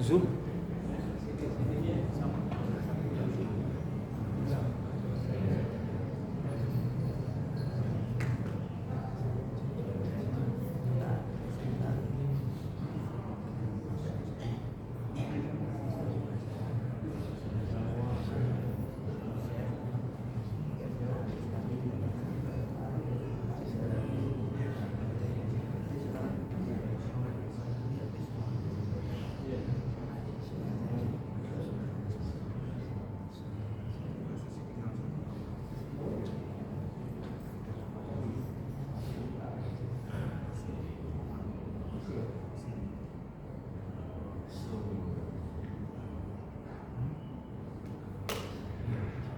Zoom.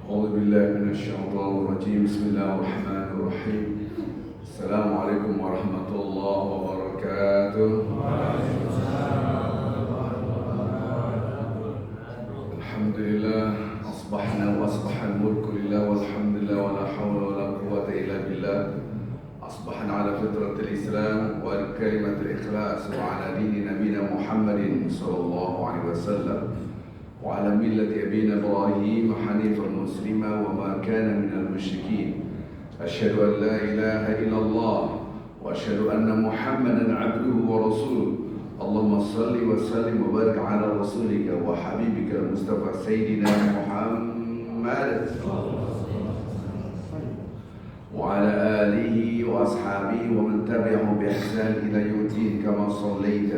أعوذ بالله من الشيطان الرجيم. بسم الله الرحمن الرحيم. السلام عليكم ورحمة الله وبركاته. الحمد لله أصبحنا وأصبح الملك لله والحمد لله ولا حول ولا قوة إلا بالله. أصبحنا على فطرة الإسلام وكلمة الإخلاص وعلى دين نبينا محمد صلى الله عليه وسلم وعلى ملة أبينا إبراهيم حنيفا مسلما وما كان من المشركين. أشهد أن لا إله إلا الله وأشهد أن محمدا عبده ورسوله. اللهم صل وسلم وبارك على رسولك وحبيبك المصطفى سيدنا محمد وعلى آله وأصحابه ومن تبعهم بإحسان إلى يوم الدين. كما صليت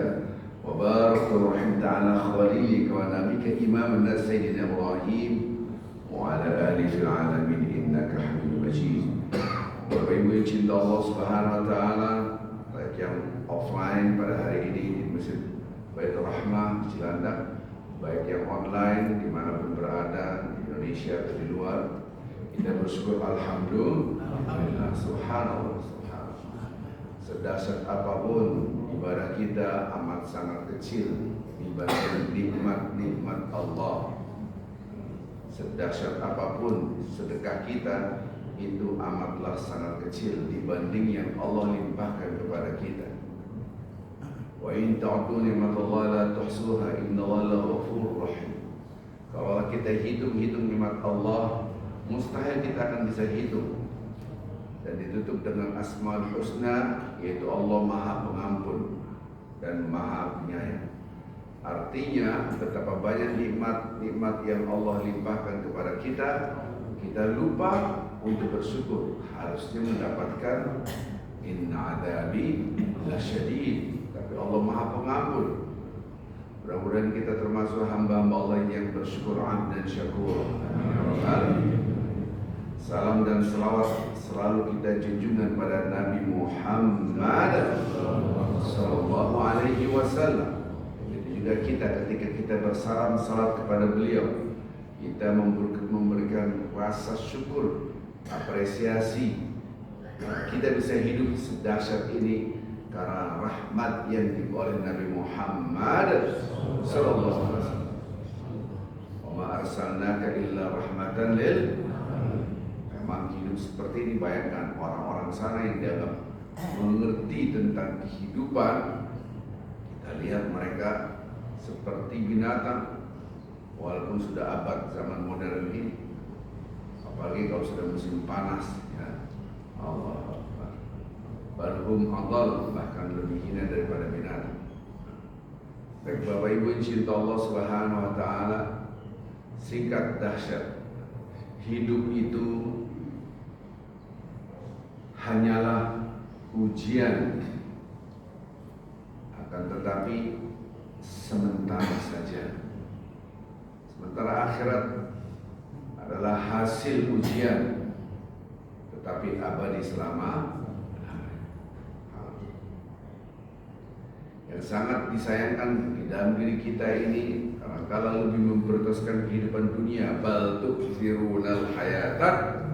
وبارك ورحمت على خليلك ونبيك إمام الناس سيدنا إبراهيم وعلى آله في العالمين إنك حميد مجيد. Bapak Ibu yang cinta Allah Subhanahu Wa Taala, baik yang offline pada hari ini di Masjid Baitur Rahmah Cilandak, baik yang online dimanapun berada di Indonesia atau di luar, kita bersyukur alhamdulillah, subhanallah. Sedahsyat apapun ibadah kita amat sangat kecil dibanding nikmat-nikmat Allah. Sedahsyat apapun sedekah kita itu amatlah sangat kecil dibanding yang Allah limpahkan kepada kita. Wa in ta'uddu ni'matallahi la tuhsuha innallaha ghafurur rahim. Kalau kita hitung nikmat Allah, mustahil kita akan bisa hitung. Dan ditutup dengan Asmaul Husna, yaitu Allah Maha Pengampun dan Maha Penyayang. Artinya betapa banyak nikmat yang Allah limpahkan kepada kita, kita lupa untuk bersyukur. Harusnya mendapatkan inna adabi lasyadid, tapi Allah Maha Pengampun. Mudah-mudahan kita termasuk hamba-hamba Allah yang bersyukur abdan syakur. Salam dan selawat selalu kita junjungan pada Nabi Muhammad sallallahu alaihi wasallam. Itu juga kita ketika kita bersalam salat kepada beliau, kita memberikan rasa syukur, apresiasi. Kita bisa hidup sedahsyat ini karena rahmat yang diberi oleh Nabi Muhammad sallallahu alaihi wasallam. Wa ma arsalnaka illa rahmatan lil. Memang hidup seperti ini, bayangkan orang-orang sana yang dianggap mengerti tentang kehidupan, kita lihat mereka seperti binatang walaupun sudah abad zaman modern ini, apalagi kalau sudah musim panas ya. Allah Akbar. Balhum adall, bahkan lebih hina daripada binatang. Baik Bapak Ibu yang cinta Allah Subhanahu Wa Taala, singkat dahsyat, hidup itu hanyalah ujian, akan tetapi sementara saja. Sementara akhirat adalah hasil ujian, tetapi abadi selama. Yang sangat disayangkan di dalam diri kita ini, karena kalau lebih memprioritaskan kehidupan dunia, bal tu'thirunal hayatan.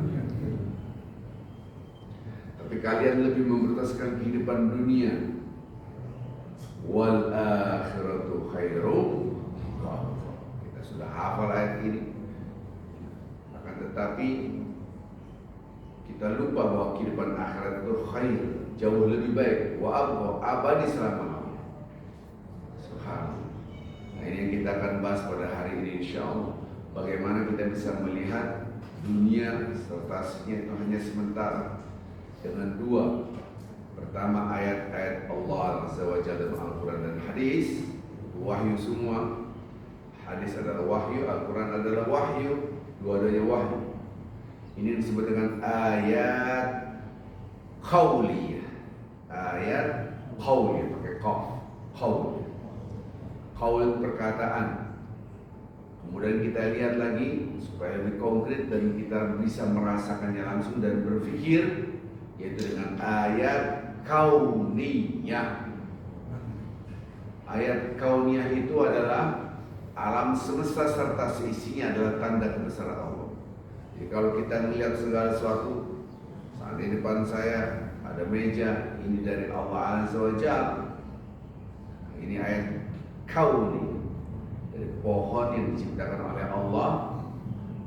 Tapi kalian lebih memprioritaskan kehidupan dunia, wal akhiratu khairum. Kita sudah hafal ayat ini, akan tetapi kita lupa bahwa kehidupan akhirat itu khair, jauh lebih baik, wa abadi selama-lamanya. Subhanallah. Nah, ini yang kita akan bahas pada hari ini insyaallah. Bagaimana kita bisa melihat dunia sertasinya itu hanya sementara dengan dua. Pertama, ayat-ayat Allah Azza wa Jalla dalam Al-Quran dan hadis. Wahyu semua. Hadis adalah wahyu, Al-Quran adalah wahyu, dua-duanya wahyu. Ini disebut dengan ayat qauliyah. Ayat qauliyah pakai qaf. Qaul perkataan. Kemudian kita lihat lagi supaya lebih konkret dan kita bisa merasakannya langsung dan berpikir, yaitu dengan ayat kauniyah. Ayat kauniyah itu adalah alam semesta serta seisinya adalah tanda kebesaran Allah. Jadi kalau kita melihat segala sesuatu, saat di depan saya ada meja, ini dari Allah Azza wa Jalla. Ini ayat kauni, dari pohon yang diciptakan oleh Allah.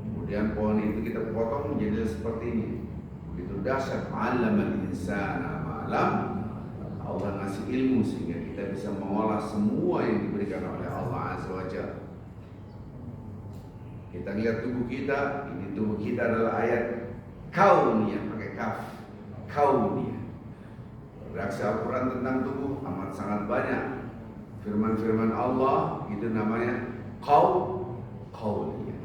Kemudian pohon itu kita potong menjadi seperti ini. Begitu dahsyat, 'allamal insana ma lam. Allah ngasih ilmu sehingga kita bisa mengolah semua yang diberikan oleh Allah Azza wa Jalla. Kita lihat tubuh kita, ini tubuh kita adalah ayat kauniyah pakai kaf, kauniyah. Redaksi Al-Quran tentang tubuh amat sangat banyak. Firman-firman Allah itu namanya kauniyah.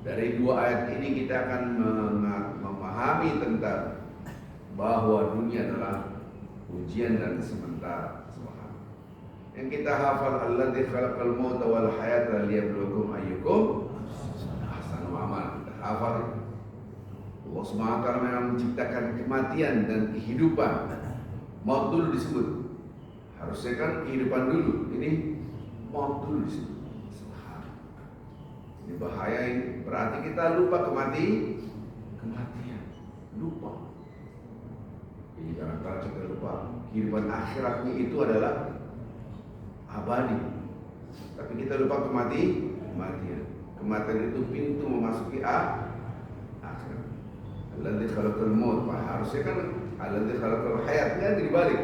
Dari dua ayat ini kita akan memahami tentang bahwa dunia adalah ujian dan sementara. Yang kita hafal, alladzi khalaqal mauta wal hayata liyabluwakum ayyukum ahsanu amala. Kita hafal. Allah Subhanahu wa taala memang menciptakan kematian dan kehidupan. Maut dulu disebut. Harusnya kan kehidupan dulu. Ini maut dulu disebut. Ini bahaya ini. Berarti kita lupa kematian. Lupa. Jadi kadang-kadang kita lupa kehidupan akhiratnya itu adalah abadi. Tapi kita lupa kematian. Kematian itu pintu memasuki akhirat. Alladzi khalaqal maut. Harusnya kan alladzi khalaqal hayat, kan dibalik.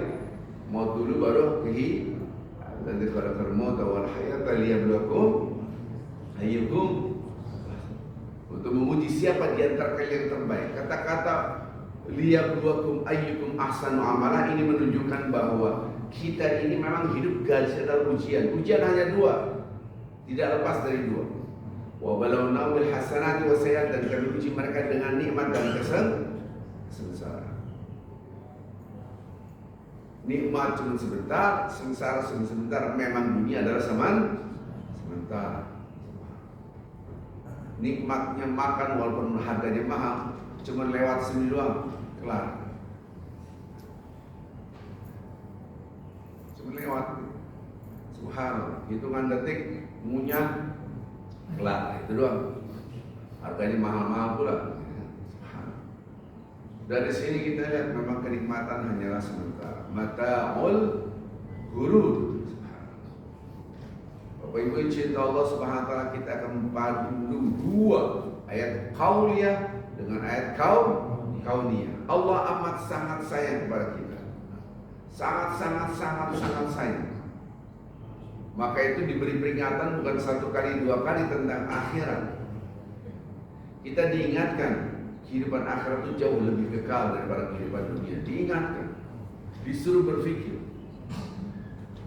Maut dulu baru kehidupan. Alladzi khalaqal maut wal hayata liyabluwakum ayyukum, untuk menguji siapa di antara kalian yang terbaik. Kata-kata liyabluwakum ayyukum ahsanu amala ini menunjukkan bahwa kita ini memang hidup garis adalah ujian. Ujian hanya dua, tidak lepas dari dua. Wa balawna bil hasanati wa sayyi'at, dan kami uji mereka dengan nikmat dan sengsara. Nikmat cuma sebentar, sengsara cuma sebentar. Memang dunia adalah sementara. Nikmatnya makan walaupun harganya mahal, cuma lewat sini doang, kelar. Cuma lewat. Subhanallah, hitungan detik ngunyah, kelar, itu doang. Harganya mahal-mahal pula. Dari sini kita lihat memang kenikmatan hanyalah sementara. Mata'ul ghurur. Bapak Ibu cinta Allah Subhanahu wa taala, kita akan memadu dua ayat qauliyah dengan ayat kauniyah. Allah amat sangat sayang kepada kita. Sangat sayang. Maka itu diberi peringatan bukan satu kali, dua kali tentang akhirat. Kita diingatkan kehidupan akhirat itu jauh lebih kekal daripada kehidupan dunia. Diingatkan, disuruh berpikir.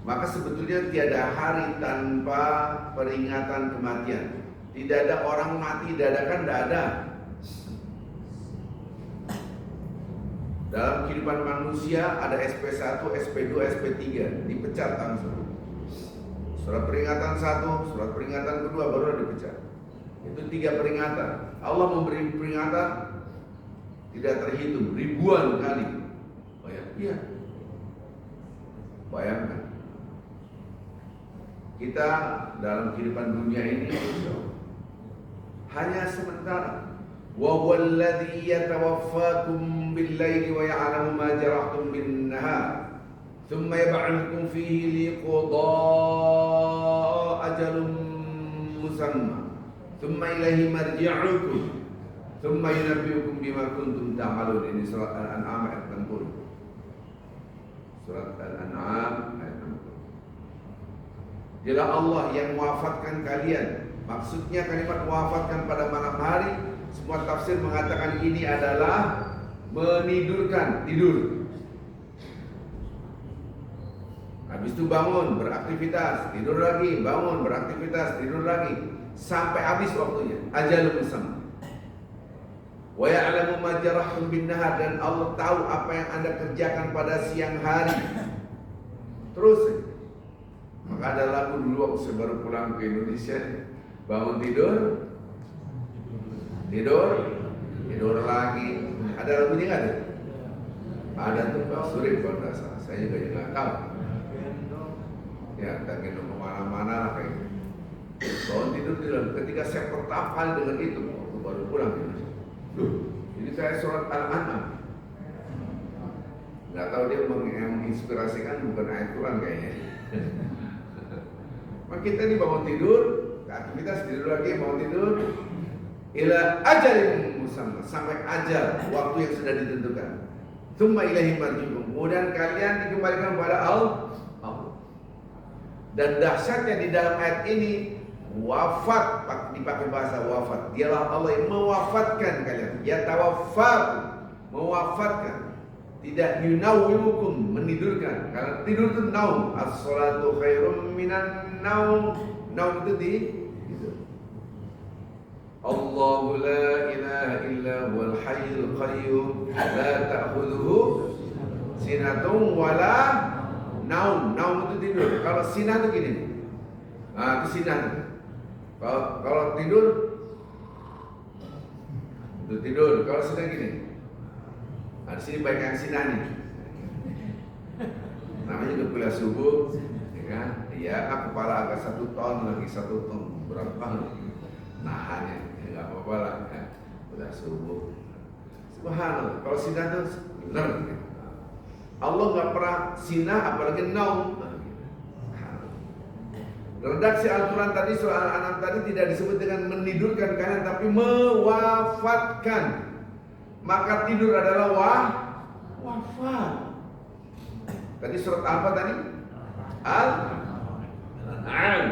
Maka sebetulnya tiada hari tanpa peringatan kematian. Tidak ada orang mati dadakan, tidak ada. Dalam kehidupan manusia ada SP1, SP2, SP3, dipecat langsung. Surat peringatan 1, surat peringatan kedua baru dipecat. Itu 3 peringatan. Allah memberi peringatan tidak terhitung, ribuan kali. Iya. Bayangkan. Kita dalam kehidupan dunia ini hanya sementara. Wa huwal ladzi yatawaffakum bil-laili wa ya'lamu ma jarahtum bin-nahar, thumma yab'athukum fihi liqada'a ajalun musamma, thumma ilaihi marji'ukum, thumma yunabbi'ukum bima kuntum ta'malun. Ini surat Al-An'am ayat 60. Surat Al-An'am ayat 60. Dialah Allah yang mewafatkan kalian. Maksudnya kalimat mewafatkan pada malam hari, semua tafsir mengatakan ini adalah menidurkan, tidur. Habis itu bangun, beraktivitas, tidur lagi, bangun, beraktivitas, tidur lagi, sampai habis waktunya. Ajalul musamma. Wa ya'lamu ma jarahtum bin nahar, dan Allah tahu apa yang Anda kerjakan pada siang hari. Terus, maka ada lagu dulu waktu saya baru pulang ke Indonesia, bangun tidur, tidur lagi. Ada lagunya nggak ada? Ada tuh Pak Surip kalau nggak salah. Saya juga nggak tahu. Ya, tak gendong kemana-mana lah kayak gitu. Bangun tidur. Ketika saya pertama kali dengar itu, waktu baru pulang ke Indonesia. Ini saya surat Al-An'am. Nggak tahu dia menginspirasikan bukan ayat Quran kayaknya. Maka kita ini bangun tidur, aktivitas tidur lagi, bangun tidur, ila ajalin musamma, sampai ajal, waktu yang sudah ditentukan. Tsumma ilaihi marji'ukum, kemudian kalian dikembalikan kepada Allah. Dan dahsyatnya di dalam ayat ini, wafat dipakai bahasa wafat. Dialah Allah yang mewafatkan kalian. Yatawaffakum, mewafatkan. Tidak yunawwimukum, menidurkan. Karena tidur itu naum. As-salatu khairum minan naum. Naum itu tidur. Allahu la ilaha illa huwal hayyul qayyum la ta'khudhuhu sinatun wala naum. Naum itu tidur. Kalau sinah itu gini. Nah, itu sinah. Kalau tidur itu tidur. Kalau sinah gini. Nah, di sini banyak yang sinah nih. Namanya juga kuliah subuh, ya kan? Ya, kepala agak 1 ton lagi 1 ton berapa? Nahannya, ya nggak apa-apa lah. Ya. Kuliah subuh. Subhanallah. Kalau sinah itu benar. Gitu. Allah nggak pernah sinah, apalagi naum. Redaksi Al-Quran tadi, surah Al-An'am tadi tidak disebut dengan menidurkan kalian, tapi mewafatkan. Maka tidur adalah wafat. Tadi surat apa tadi? Al-An'am.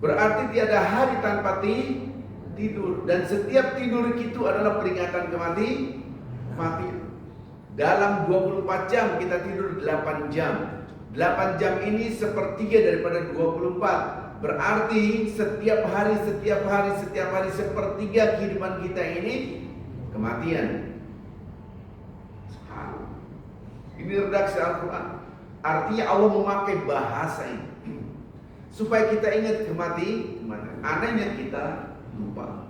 Berarti tiada hari tanpa tidur, dan setiap tidur itu adalah peringatan kematian. Dalam 24 jam kita tidur 8 jam. 8 jam ini sepertiga daripada 24. Berarti setiap hari sepertiga kehidupan kita ini kematian. Ini redaksi Al-Quran. Artinya Allah memakai bahasa ini supaya kita ingat kematian. Anehnya kita lupa.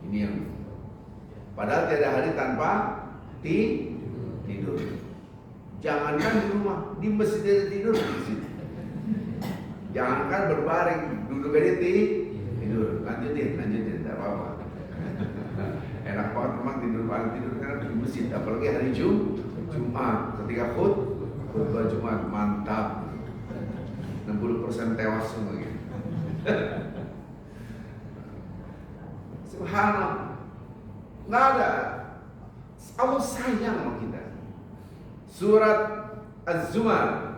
Ini yang padahal tiada hari tanpa tidur. Jangankan di rumah, di masjid aja tidur. Jangankan berbaring, duduk aja tidur. Lanjutin, tidak apa-apa. Enak banget memang tidur kan di masjid, apalagi hari Jumat. Ketika khutbah Jumat, mantap. 60% tewas semua gitu. Subhanallah. Nggak ada. Allah sayang sama kita. Surat Az-Zumar.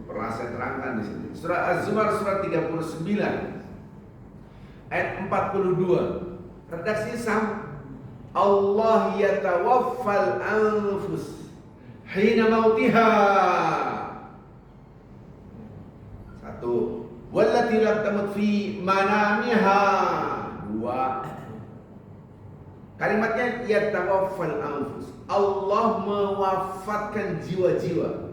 Pernah saya terangkan di sini. Surah Az-Zumar surat 39 ayat 42. Redaksinya sama. Allah yatawaffal anfus hina mautiha. 1. Wallati lam tamut fi manamiha. 2. Kalimatnya yatawaffal anfus. Allah mewafatkan jiwa-jiwa.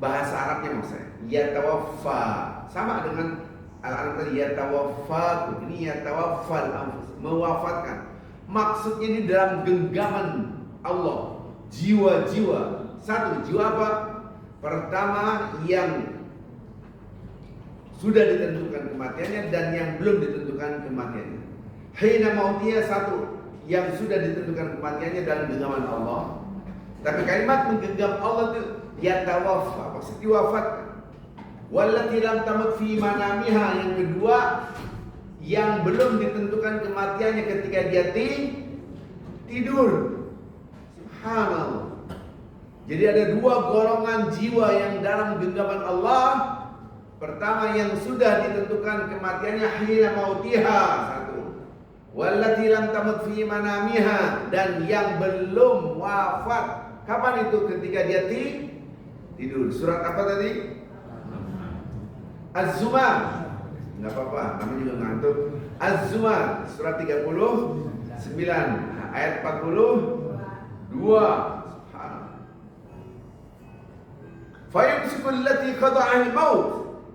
Bahasa Arabnya maksudnya yatawaffa, sama dengan Al-Arab tadi yatawaffa, ini yatawaffal anfus, mewafatkan. Maksudnya ini dalam genggaman Allah, jiwa-jiwa. 1, jiwa apa? Pertama yang sudah ditentukan kematiannya dan yang belum ditentukan kematiannya. Hina mautiyah 1, yang sudah ditentukan kematiannya dalam genggaman Allah. Tapi kalimat menggenggam Allah itu yatawaffa, maksudnya diwafatkan. Wallati lam tamut fi manamiha, yang kedua yang belum ditentukan kematiannya ketika dia tidur. Subhanallah. Jadi ada dua golongan jiwa yang dalam genggaman Allah. Pertama yang sudah ditentukan kematiannya hina mautiha, satu. Wallati lam tamut fi manamiha, dan yang belum wafat. Kapan itu? Ketika dia tidur. Surat apa tadi? Az-Zumar. Enggak apa-apa, namanya juga ngantuk. Az-Zumar surat 39 ayat 42. Fayumsikul lati qada'al maut,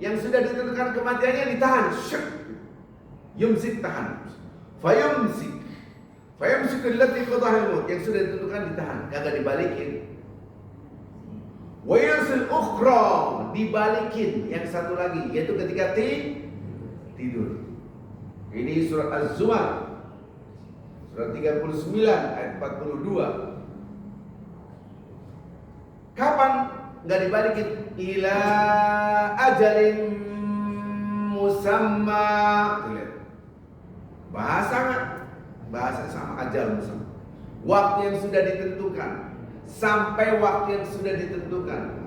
yang sudah ditentukan kematiannya ditahan. Yumsik, tahan. Fayumsikul lati qada'al maut, yang sudah ditentukan ditahan, kagak dibalikin. Wa yursil ukhra, dibalikin yang satu lagi, yaitu ketika tidur. Ini surat Az-Zumar surat 39 ayat 42. Kapan nggak dibalikin? Ila ajalin musamma. Lihat. Bahasa sama, ajal musamma. Waktu yang sudah ditentukan. Sampai waktu yang sudah ditentukan.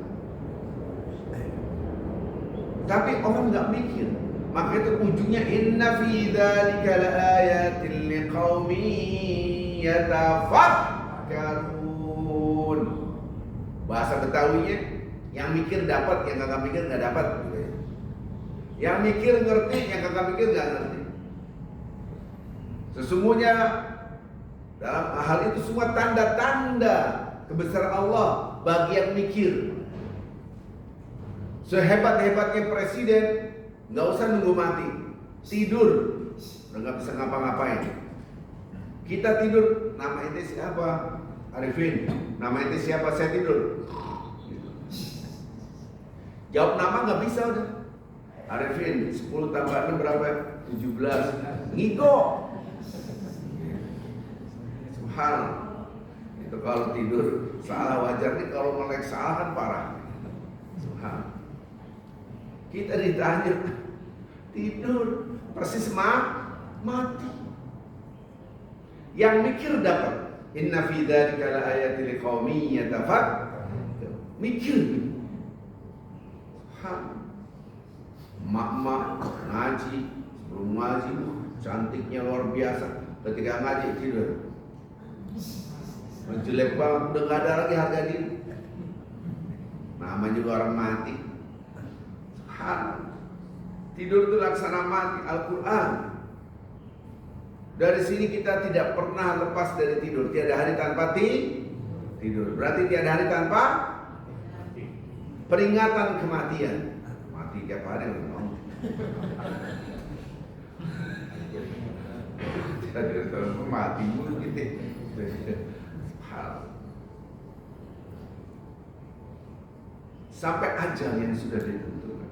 Tapi orang nggak mikir. Maka itu ujungnya inna fi dzalika laayatin liqaumin yatafakkarun. Bahasa Betawinya, yang mikir dapat, yang kagak mikir nggak dapat, gitu ya. Yang mikir ngerti, yang kagak mikir nggak ngerti. Sesungguhnya dalam hal itu semua tanda-tanda kebesaran Allah bagi yang mikir. Sehebat-hebatnya presiden, nggak usah nunggu mati, tidur, udah nggak bisa ngapa-ngapain. Kita tidur, nama ente siapa? Arifin. Nama ente siapa? Saya tidur. Jawab nama nggak bisa udah. Arifin, 10 tambah 6 berapa? 17. Ngigo. Subhanallah. Itu kalau tidur salah wajar nih, kalau melek salah kan parah. Subhanallah. Kita ditanya tidur persis mati. Yang mikir dapat. Inna fi dzalika laayatil liqaumin yatafakkarun. Mikir. Mak-mak ngaji, sebelum ngaji cantiknya luar biasa. Ketika ngaji tidur. Menjelek banget, udah gak ada lagi harga diri. Namanya juga orang mati. Tidur itu laksana mati. Al-Quran. Dari sini kita tidak pernah lepas dari tidur. Tiada hari tanpa tidur. Berarti tiada hari tanpa peringatan kematian. Mati tiap hari memang. Tiada tanpa mati mulu gitu. Sampai ajal yang sudah ditentukan.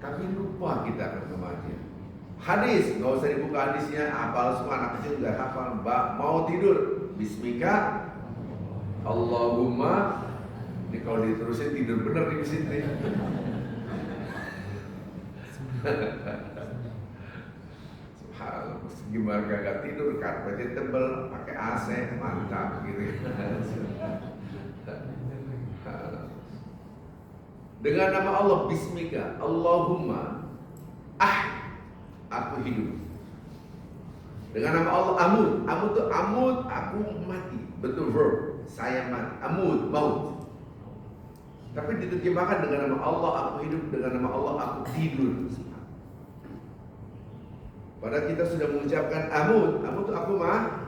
Tapi lupa kita akan kematian. Hadis, nggak usah dibuka hadisnya, hafal semua, anak kecil juga hafal. Mau tidur, Bismika, Allahumma. Ini kalau diterusin tidur bener di sini. Subhanallah, gimana gak tidur, karpetnya tebel, pakai AC, mantap gitu. Dengan nama Allah, Bismika, Allahumma, aku hidup. Dengan nama Allah, Amud. Amud itu Amud, aku mati. Betul verb, saya mati. Amud, maut. Tapi diterjemahkan dengan nama Allah, aku hidup. Dengan nama Allah, aku tidur. Padahal kita sudah mengucapkan Amud. Amud itu aku mati.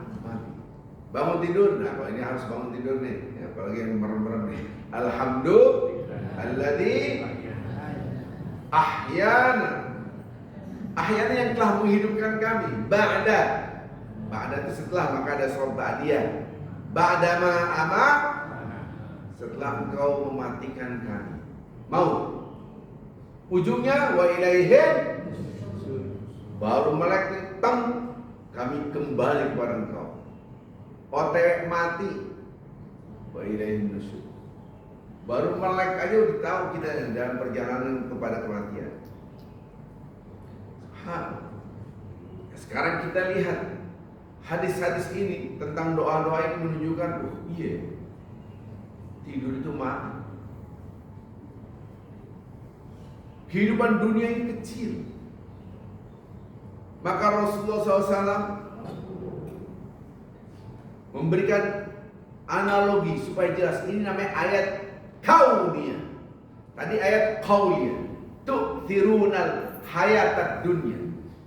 Bangun tidur. Nah, kalau ini harus bangun tidur nih. Ya, apalagi yang merem-merem nih. Alhamdulilladzi ahyana. Ahyana yang telah menghidupkan kami. Ba'da itu setelah, maka ada surat ba'diyah. Ba'da ma'ama, setelah engkau mematikan kami. Mau ujungnya wa ilaihin, baru melek teng, kami kembali kepada engkau. OTW mati, wa ilaihin nusyur. Baru melek aja udah tahu kita dalam perjalanan kepada kematian. Sekarang kita lihat hadis-hadis ini tentang doa-doa ini menunjukkan, oh iya, tidur itu mati. Kehidupan dunia ini kecil. Maka Rasulullah SAW memberikan analogi supaya jelas. Ini namanya ayat kauniyah. Tadi ayat qauliyah. Tu'thirunal hayatat dunya.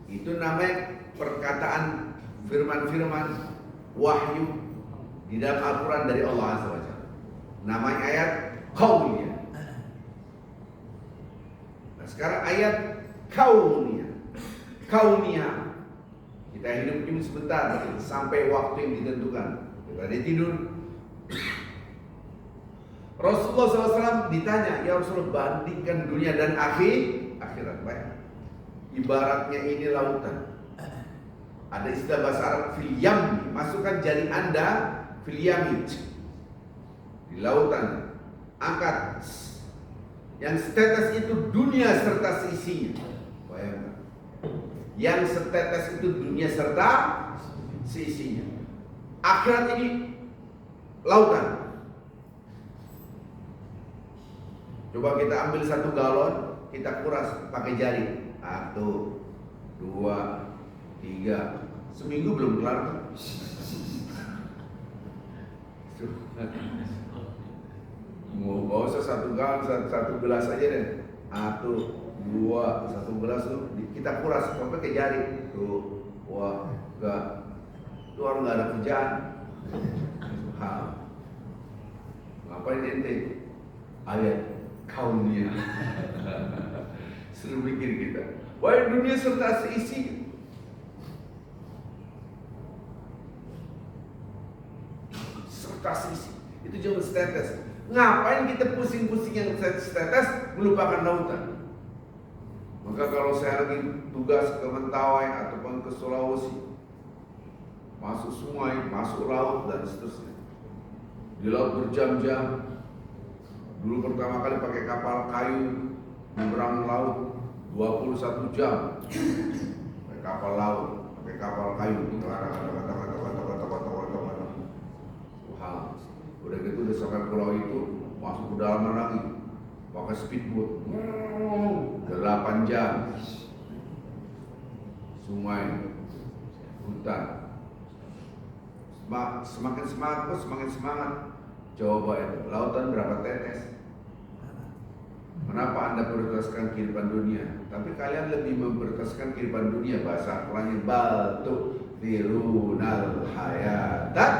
Itu namanya perkataan firman-firman wahyu di dalam Al-Quran dari Allah Azza wa Jalla. Namanya ayat qauliyah. Nah, sekarang ayat kauniyah. Kauniyah. Kita hidup ini sebentar sampai waktu yang ditentukan. Kita tidur. Rasulullah SAW ditanya, ya Rasulullah, bandingkan dunia dan akhirat. Baik. Ibaratnya ini lautan. Ada istilah bahasa Arab fil yam, masukkan jari Anda fil yam, di lautan. Angkat. Yang setetes itu dunia serta seisinya. Bayangkan. Yang setetes itu dunia serta seisinya. Akhirat ini lautan. Coba kita ambil 1 galon, kita kuras pakai jari. 1, 2, 3. Seminggu belum kelar. Mau gak usah 1 galon, 1 gelas aja deh. 1, 2, 1 gelas tuh kita kuras sampai ke jari. Tuh, wah, enggak. Itu orang nggak ada kerjaan. Ngapain ente? Ayat kauniyah. Seru mikir kita. Wah, dunia serta seisi. Serta seisi. Itu cuma setetes. Ngapain kita pusing-pusing yang setetes melupakan lautan? Maka kalau saya lagi tugas ke Mentawai ataupun ke Sulawesi, masuk sungai, masuk laut dan seterusnya. Di laut berjam-jam. Dulu pertama kali pakai kapal kayu menyeberang laut 21 jam. Pakai kapal laut, pakai kapal kayu. Wah, udah gitu udah sampai pulau itu, masuk ke dalam lagi. Pakai speedboat 8 jam. Sungai, hutan. Semakin semangat, semakin semangat. Coba itu, lautan berapa tetes? Kenapa Anda prioritaskan kehidupan dunia? Tapi kalian lebih memprioritaskan kehidupan dunia. Bahasa Al-Qurannya batu firunal hayatan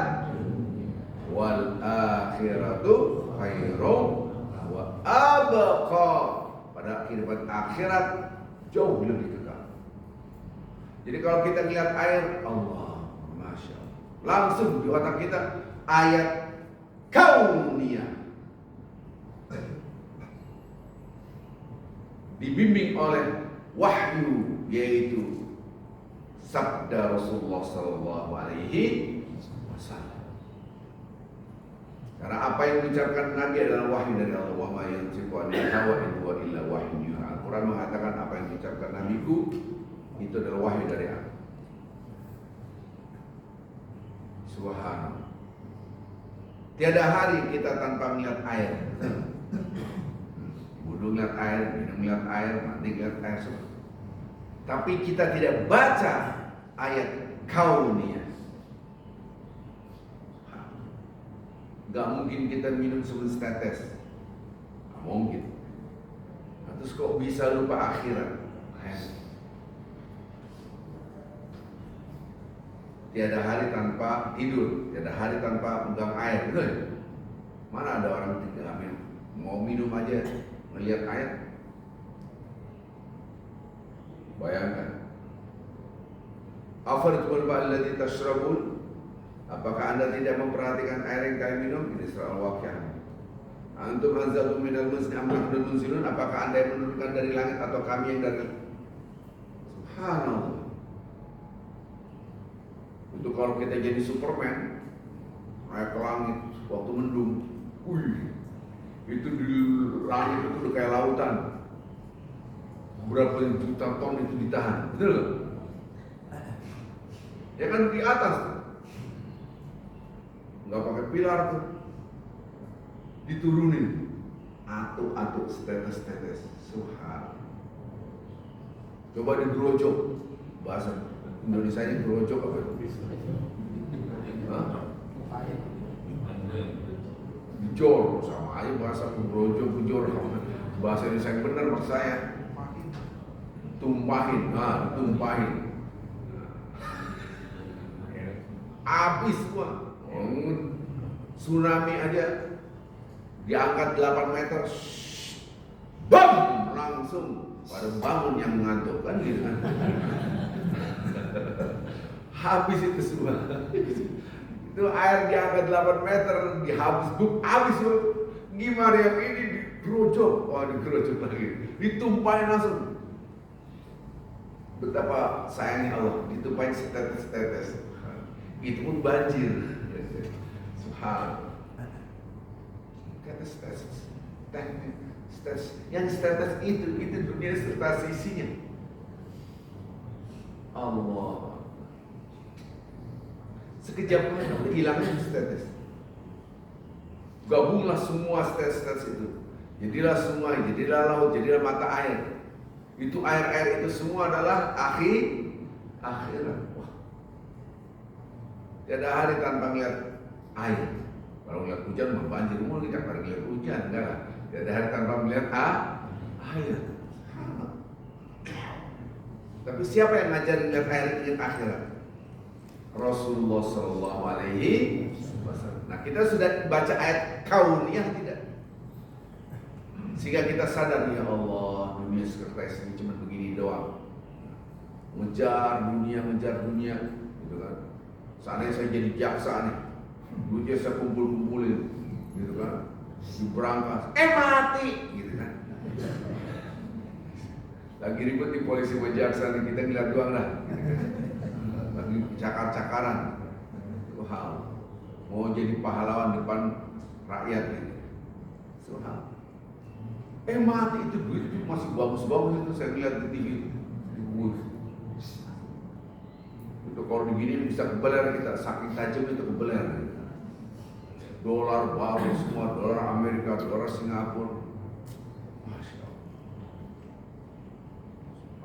wal akhiratu khairum wa abqa. Pada kehidupan akhirat jauh lebih kekal. Jadi kalau kita lihat air, Allah, Masya Allah, langsung di otak kita ayat kauniyah. Dibimbing oleh wahyu, yaitu sabda Rasulullah Sallallahu Alaihi Wasallam. Karena apa yang diucapkan Nabi adalah wahyu dari Allah. Wa ma yantiqu anil hawa in huwa illa wahyun yuha. Al-Quran mengatakan apa yang diucapkan Nabiku itu adalah wahyu dari Allah. Subhanallah. Tiada hari kita tanpa melihat air. Wudhu lihat air, minum lihat air, mandi lihat air semua. Tapi kita tidak baca ayat kauniyah. Gak mungkin kita minum setetes. Gak mungkin. Terus kok bisa lupa akhirat? Tiada hari tanpa tidur, tiada hari tanpa pegang air, betul? Mana ada orang tidak minum, mau minum aja melihat air? Bayangkan. Afartul ba'alladzi tashrabun. Apakah Anda tidak memperhatikan air yang kalian minum? Ini surah Al-Waqiah. Antum anzaltum minal muzni am nahnu munzilun. Apakah Anda yang menurunkan dari langit atau kami yang dari? Subhanallah. Itu kalau kita jadi Superman, naik ke langit waktu mendung, itu di langit itu udah kayak lautan. Berapa juta ton itu ditahan, betul? Ya kan di atas tuh. Nggak pakai pilar tuh. Diturunin. Atuk-atuk, setetes-tetes. Subhan. Coba digerojok. Bahasa Indonesianya gerojok apa itu? Hah? Jor, sama aja bahasa gerojok, jor. Bahasa Indonesia yang benar maksud saya. Tumpahin, ditumpahin. Habis gua. Tsunami aja diangkat 8 meter. Bam! Langsung pada bangun yang ngantuk kan gitu kan. Habis itu semua. Itu air diangkat 8 meter, habis loh. Gimana yang ini digerojok? Oh, digerojok lagi. Ditumpahin langsung. Betapa sayangnya Allah, ditumpahin setetes-tetes. Itu pun banjir. Subhanallah. Tetes-tetes. Yang setetes itu dunia serta sisinya. Allah. Sekejap hilangnya setetes. Gabunglah semua setetes itu. Jadilah sungai, jadilah laut, jadilah mata air. Itu air-air itu semua adalah akhirat. Wah. Tiada hari tanpa melihat air. Kalau melihat hujan mau banjir mulu, kita pada melihat hujan, enggak lah. Tiada hari tanpa melihat air. Tapi siapa yang ngajarin melihat air ingat akhirat? Rasulullah Sallallahu Alaihi Wasallam. Nah, kita sudah baca ayat kauniyah tidak? Sehingga kita sadar, ya Allah, dunia sekretaris ini cuma begini doang. Ngejar dunia, gitu kan. Seandainya saya jadi jaksa nih, duitnya saya kumpul-kumpulin, gitu kan. Diberangkas, mati, gitu kan. Lagi ribut di polisi sama jaksa nih, kita ngeliat doang lah. Lagi cakar-cakaran. Wow. Mau jadi pahlawan depan rakyat gitu. Subhanallah. Mati itu duit itu masih bagus-bagus itu saya lihat di TV itu. Itu kalau begini bisa kebeler kita, saking tajam itu kebeler. Dolar baru semua, dolar Amerika, dolar Singapura. Masya Allah.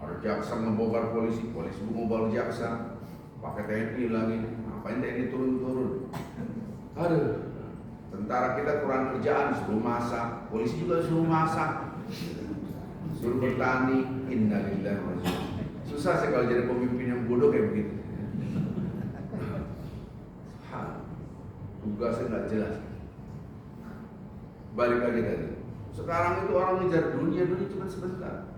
Ada jaksa ngebongkar polisi ngebongkar jaksa. Pakai TNI lagi, ngapain TNI turun-turun? Aduh, tentara kita kurang kerjaan, suruh masak, polisi juga suruh masak, suruh bertani. Innalillahi wa inna ilaihi raji'un. Susah sih kalau jadi pemimpin yang bodoh kayak begitu. Tugasnya nggak jelas. Balik lagi tadi. Sekarang itu orang ngejar dunia cuma sebentar.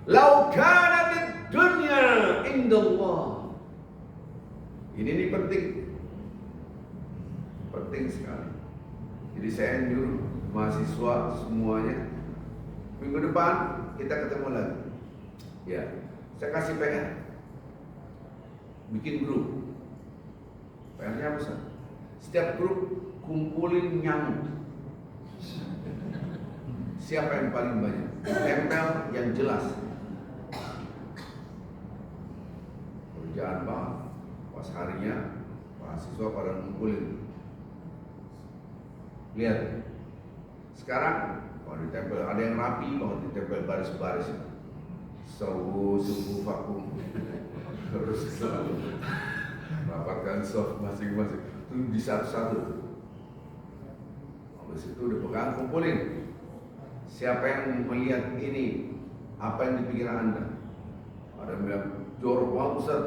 Lau kanatid dunya indallah. Ini penting sekali. Jadi saya nyuruh mahasiswa semuanya, minggu depan kita ketemu lagi. Ya, saya kasih PR, bikin grup. PR-nya apa? Setiap grup kumpulin nyamuk. Siapa yang paling banyak? Tempel yang jelas. Kerjaan banget. Pas harinya mahasiswa pada ngumpulin. Lihat. Sekarang kalau ditempel ada yang rapi, kalau ditempel baris-baris. Subuh vakum. Terus selalu rapatkan soft masing-masing. Itu di satu-satu. Habis itu udah pegang, kumpulin. Siapa yang melihat ini? Apa yang di pikiran Anda? Ada yang bilang, jorok banget Ustaz.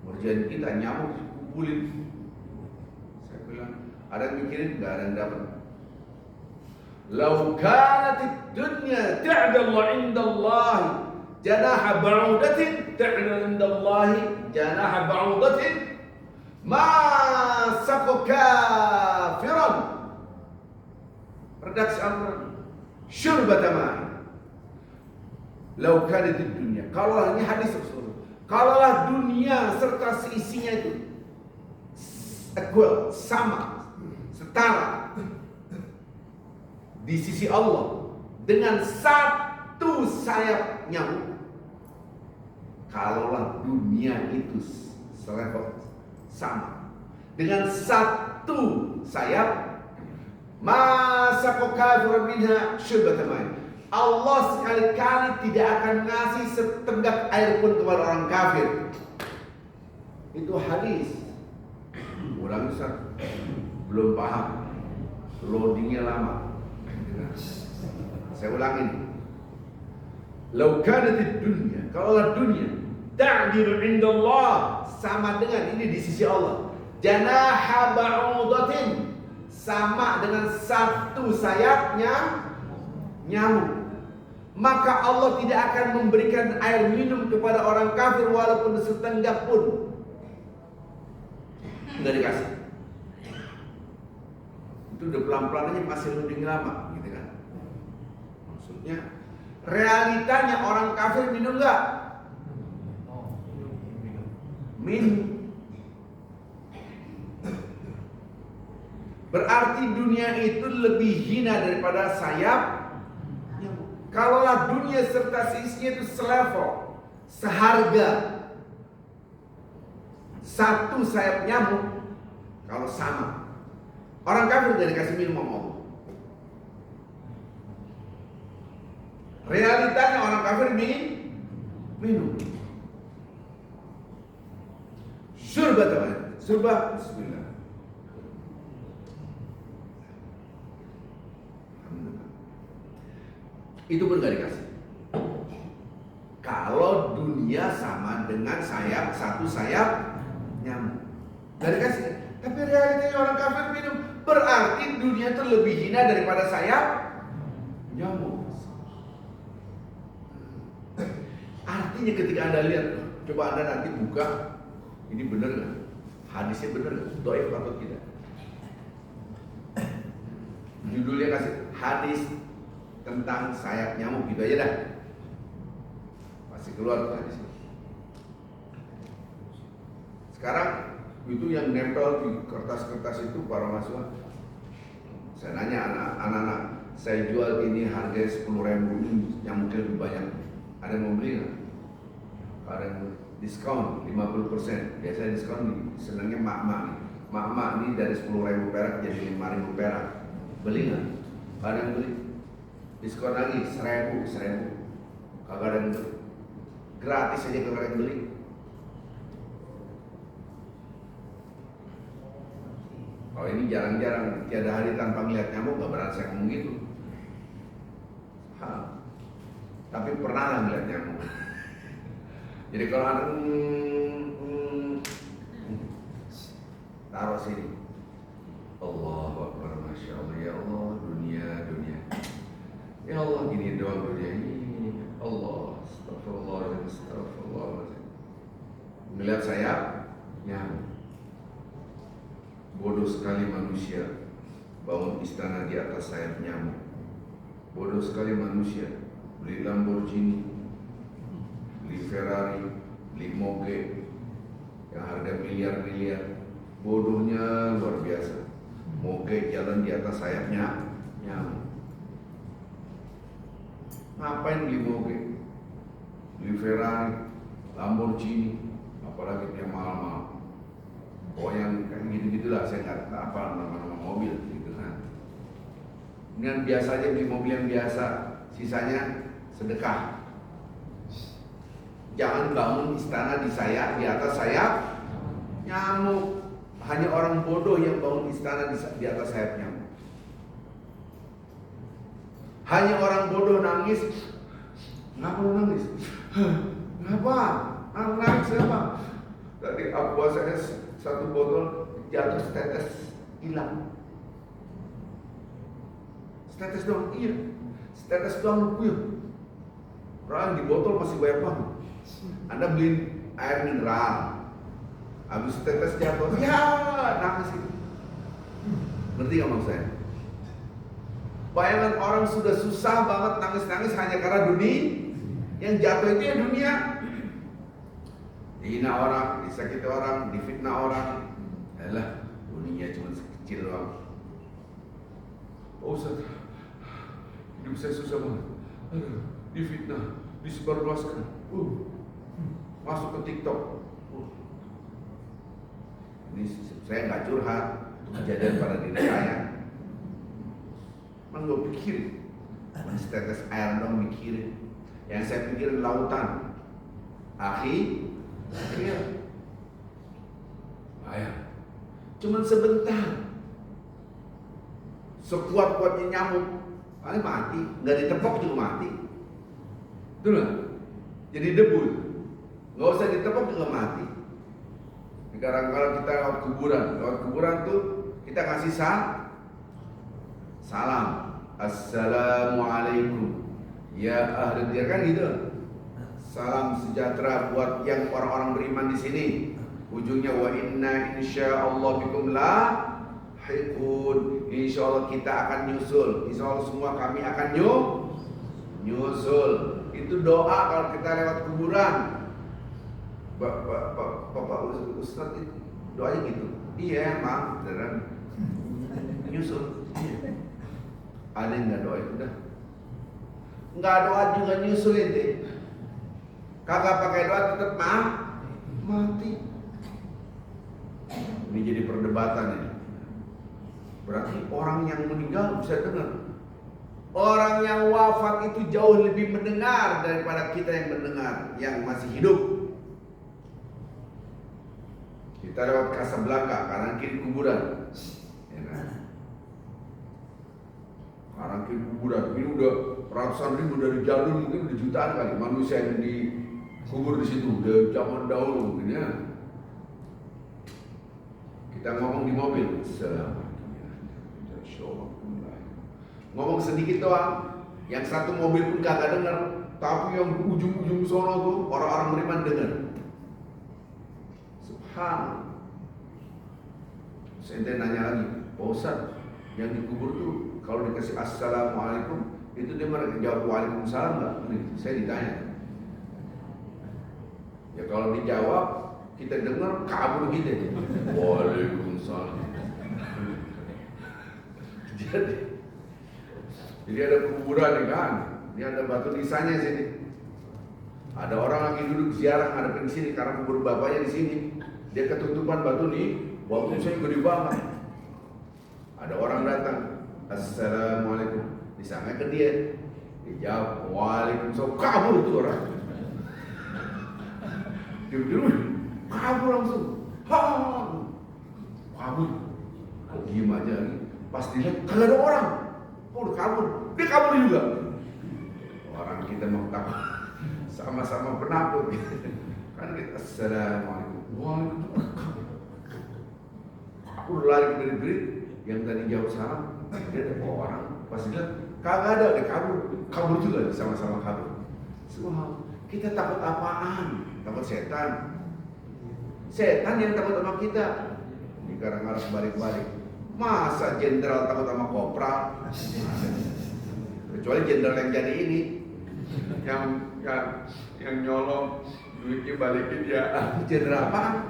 Ngerjain kita, nyamuk kumpulin. Saya bilang, ada yang mikirin? Gak ada yang dapat. Lau kanatid dunya ta'dallu indallahi janaha ba'udatin ta'dallu indallahi janaha ba'udatin ma saqa kafiran. Redaksi Al-Quran, syurbata ma'i. Lau kanatid dunya, kalaulah ini hadis Rasulullah, kalaulah dunia serta seisinya itu equal, sama, setara di sisi Allah dengan satu sayap nyamuk, kalaulah dunia itu selevel, sama dengan satu sayap. Masaqu kafirun minha syurbatan main. Allah sekali-kali tidak akan ngasih setegak air pun kepada orang kafir. Itu hadis. Ulang Ustaz, belum paham, loadingnya lama. Saya ulangin. Lau kanatid dunya, kalaulah dunia ta'dilu indallah, sama dengan ini di sisi Allah, janaha ba'udatin, sama dengan satu sayapnya nyamuk, maka Allah tidak akan memberikan air minum kepada orang kafir walaupun setenggak pun. Enggak dikasih. Itu udah pelan-pelan aja masih loading lama gitu kan. Maksudnya realitanya orang kafir minum enggak? Minum. Berarti dunia itu lebih hina daripada sayap nyamuk. Kalaulah dunia serta sisinya itu selevel, seharga satu sayap nyamuk, kalau sama, orang kafir udah dikasih minum sama Allah. Realitanya orang kafir minum. Surba teman, surba, bismillah. Itu pun gak dikasih. Kalau dunia sama dengan sayap, satu sayap nyamuk, gak dikasih. Tapi realitanya orang kafir minum, berarti dunia itu lebih hina daripada sayap nyamuk. Artinya ketika Anda lihat, coba Anda nanti buka, ini benar gak? Hadisnya benar gak? Dhaif atau tidak? Judulnya kasih hadis tentang sayap nyamuk, gitu aja dah. Masih keluar tuh hadis. Sekarang itu yang nempel di kertas-kertas itu para mahasiswa. Saya nanya anak-anak, saya jual ini harga 10.000, nyamuknya lebih banyak. Ada yang mau beli nggak? Ada yang diskon 50%. Biasanya diskon senangnya mak-mak nih. Mak-mak nih dari 10.000 perak jadi 5.000 perak. Beli nggak? Ada yang beli? Diskon lagi 1.000. Kagak ada yang beli. Gratis aja kagak ada yang beli. Kalau ini jarang-jarang, tiada hari tanpa melihat nyamuk, gak berani saya ngomong gitu. Tapi pernah lah melihat nyamuk. Jadi kalau ada taruh sini. Allahu Akbar, Masya Allah, ya Allah, dunia. Ya Allah, gini doang dunia ini. Allah, astagfirullah. Melihat sayap nyamuk. Bodoh sekali manusia bangun istana di atas sayap nyamuk. Bodoh sekali manusia beli Lamborghini, beli Ferrari, beli moge yang harga miliar-miliar. Bodohnya luar biasa. Moge jalan di atas sayapnya nyamuk. Ngapain beli moge, beli Ferrari, Lamborghini, apalagi yang mahal-mahal. Oh yang kayak gitu-gitulah, saya nggak apa nama-nama mobil gitu kan. Dengan biasa aja beli mobil yang biasa, sisanya sedekah. Jangan bangun istana di atas sayap nyamuk. Hanya orang bodoh yang bangun istana di atas sayap nyamuk. Hanya orang bodoh nangis. Kenapa lu nangis? Kenapa? Nangis kenapa? Tadi aqua saya satu botol jatuh setetes hilang. Setetes doang, iya. Setetes doang puyuh. Orang di botol masih banyak banget. Anda beli air mineral, habis setetes jatuh, ya nangis gitu. Ngerti nggak maksud saya? Bayangan orang sudah susah banget nangis-nangis hanya karena dunia. Yang jatuh itu ya dunia. Dihina orang, disakiti orang, difitnah orang. Yalah, dunia cuma sekecil doang. Oh Ustaz, hidup saya susah banget. Aduh, difitnah, disebarluaskan. Masuk ke TikTok. Ini saya nggak curhat, kejadian pada diri saya. Emang gue pikirin, setetes air dong mikirin. Yang saya pikirin lautan, akhir, ayah. Cuman sebentar, sekuat-kuatnya nyamuk, paling mati, nggak ditepok juga mati. Betul nggak? Jadi debu, nggak usah ditepok juga mati. Sekarang kalau kita lewat kuburan tuh kita kasih salam, assalamualaikum, ya ahli dia kan gitu. Salam sejahtera buat yang orang-orang beriman di sini. Ujungnya wa inna insyaallah bikum lahiqun. Insyaallah kita akan nyusul. Insyaallah semua kami akan nyusul. Itu doa kalau kita lewat kuburan. Bapak Ustaz itu doanya gitu. Iya, maaf, beneran nyusul. Ada yang nggak doa itu dah? Nggak doa juga nyusul itu. Kagak pakai doa tetap mati. Ini jadi perdebatan ini. Berarti orang yang meninggal bisa dengar. Orang yang wafat itu jauh lebih mendengar daripada kita yang mendengar, yang masih hidup. Kita lewat Casablanca, kanan kiri kuburan. Ya kan? Kanan kiri kuburan, ini udah ratusan ribu dari jadul, mungkin udah jutaan kali manusia yang dikubur di situ, udah zaman dahulu mungkin ya. Kita ngomong di mobil, ngomong sedikit doang, yang satu mobil pun kagak dengar, tapi yang ujung-ujung sono tuh orang-orang beriman dengar. Subhanallah. Saya nanya lagi, Pak Ustaz, yang dikubur tuh kalau dikasih assalamualaikum, itu dia mereka jawab waalaikumsalam nggak? Saya ditanya. Ya kalau dijawab, kita dengar kabur gitu. Waalaikumsalam. Jadi ada kuburan nih kan, ini ada batu nisannya sini. Ada orang lagi duduk ziarah ngadepin sini karena kubur bapaknya di sini. Dia ketutupan batu nih, waktu saya gede banget. Ada orang datang, assalamualaikum, disangka ke dia, dijawab waalaikumsalam, kabur itu orang. Duduk, kabur langsung, kabur. Diem aja nih, pas dilihat kagak ada orang. Udah kabur, dia kabur juga. Orang kita mau takut, sama-sama penakut. Kan kita assalamualaikum, waalaikumsalam. Aku lari berit-berit, yang tadi jawab salam, dia ada orang. Pas dilihat kagak ada, dia kabur juga, sama-sama kabur. Semua kita takut apaan? Takut setan. Setan yang takut sama kita. Ini kadang-kadang balik-balik. Masa jenderal takut sama kopral? Kecuali jenderal yang jadi ini, yang nyolong duitnya balikin ya. Jenderal apa?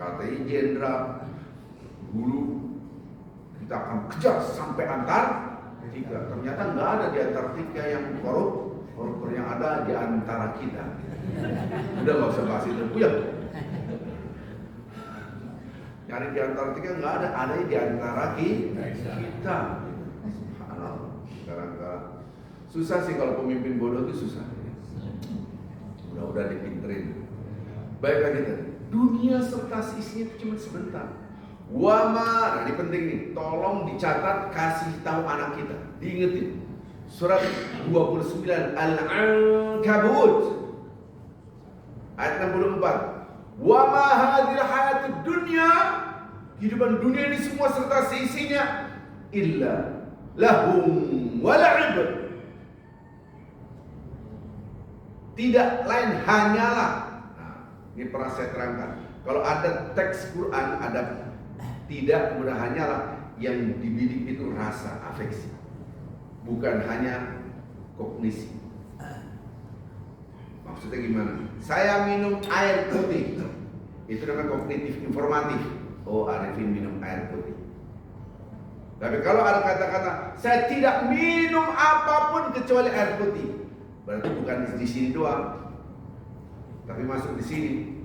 Katanya jenderal dulu kita akan kejar sampai Antartika. Ternyata nggak ada di Antartika yang korup yang ada di antara kita. Udah nggak usah bahas itu, ya. Nyari di Antartika nggak ada di antara kita. Kadang-kadang susah sih kalau pemimpin bodoh itu susah. Udah dipinterin. Baiklah kita. Dunia serta isinya itu cuma sebentar. Wama, nah ini penting nih. Tolong dicatat, kasih tahu anak kita. Diingetin. Surat 29 Al-Ankabut ayat 64. Wa ma hadhil hayatud dunya, kehidupan dunia ini semua serta seisinya illa lahum wa la'ib. Tidak lain hanyalah. Nah, ini pernah saya terangkan. Kalau ada teks Quran ada tidak kemudian hanyalah, yang dibidik itu rasa afeksi. Bukan hanya kognisi. Maksudnya gimana? Saya minum air putih, itu namanya kognitif informatif. Oh, Arifin minum air putih. Tapi kalau ada kata-kata saya tidak minum apapun kecuali air putih, berarti bukan di sini doang, tapi masuk di sini.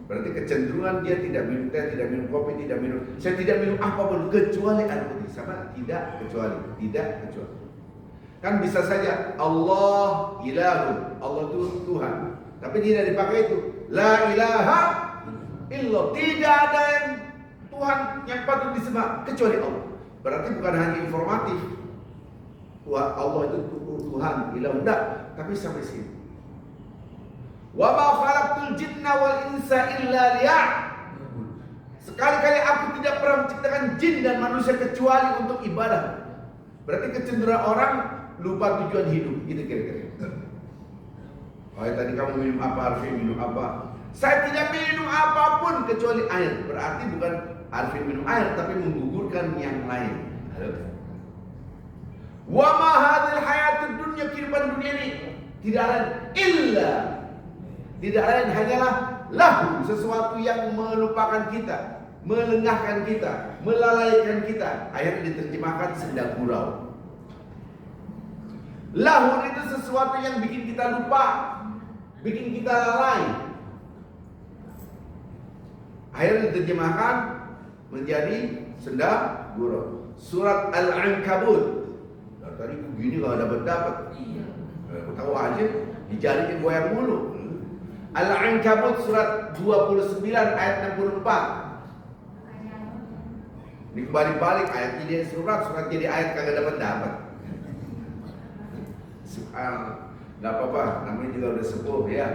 Berarti kecenderungan dia tidak minum teh, tidak minum kopi, tidak minum. Saya tidak minum apapun kecuali air putih. Sama tidak kecuali, tidak kecuali. Kan bisa saja Allah ilahun, Allah itu Tuhan. Tapi tidak dipakai itu. La ilaha illallah. Tidak ada yang Tuhan yang patut disembah kecuali Allah. Berarti bukan hanya informatif. Allah itu Tuhan, ilah enggak, tapi sampai sini. Wa ma khalaqtul jinna wal insa illa liya'budun. Sekali-kali aku tidak pernah menciptakan jin dan manusia kecuali untuk ibadah. Berarti kecenderungan orang lupa tujuan hidup, gitu kira-kira. Oh, tadi kamu minum apa, Arifin minum apa? Saya tidak minum apapun kecuali air. Berarti bukan Arifin minum air, tapi menggugurkan yang lain. Halo. Wa ma hadhil hayatud dunya, kehidupan dunia ini tidak lain illa, tidak lain hanyalah lahu, sesuatu yang melupakan kita, melengahkan kita, melalaikan kita. Akhirnya diterjemahkan senda gurau. Lahu itu sesuatu yang bikin kita lupa, bikin kita lalai. Akhirnya diterjemahkan menjadi senda gurau. Surat Al-Ankabut. Tadi begini kalau dapat. Aku tahu aja dijadiin goyang mulu. Al-Ankabut surat 29 ayat 64. Ini kebalik-balik, ayat jadi surat jadi ayat kagak dapat. Subhanallah. Enggak apa-apa, namanya juga udah sepuh ya.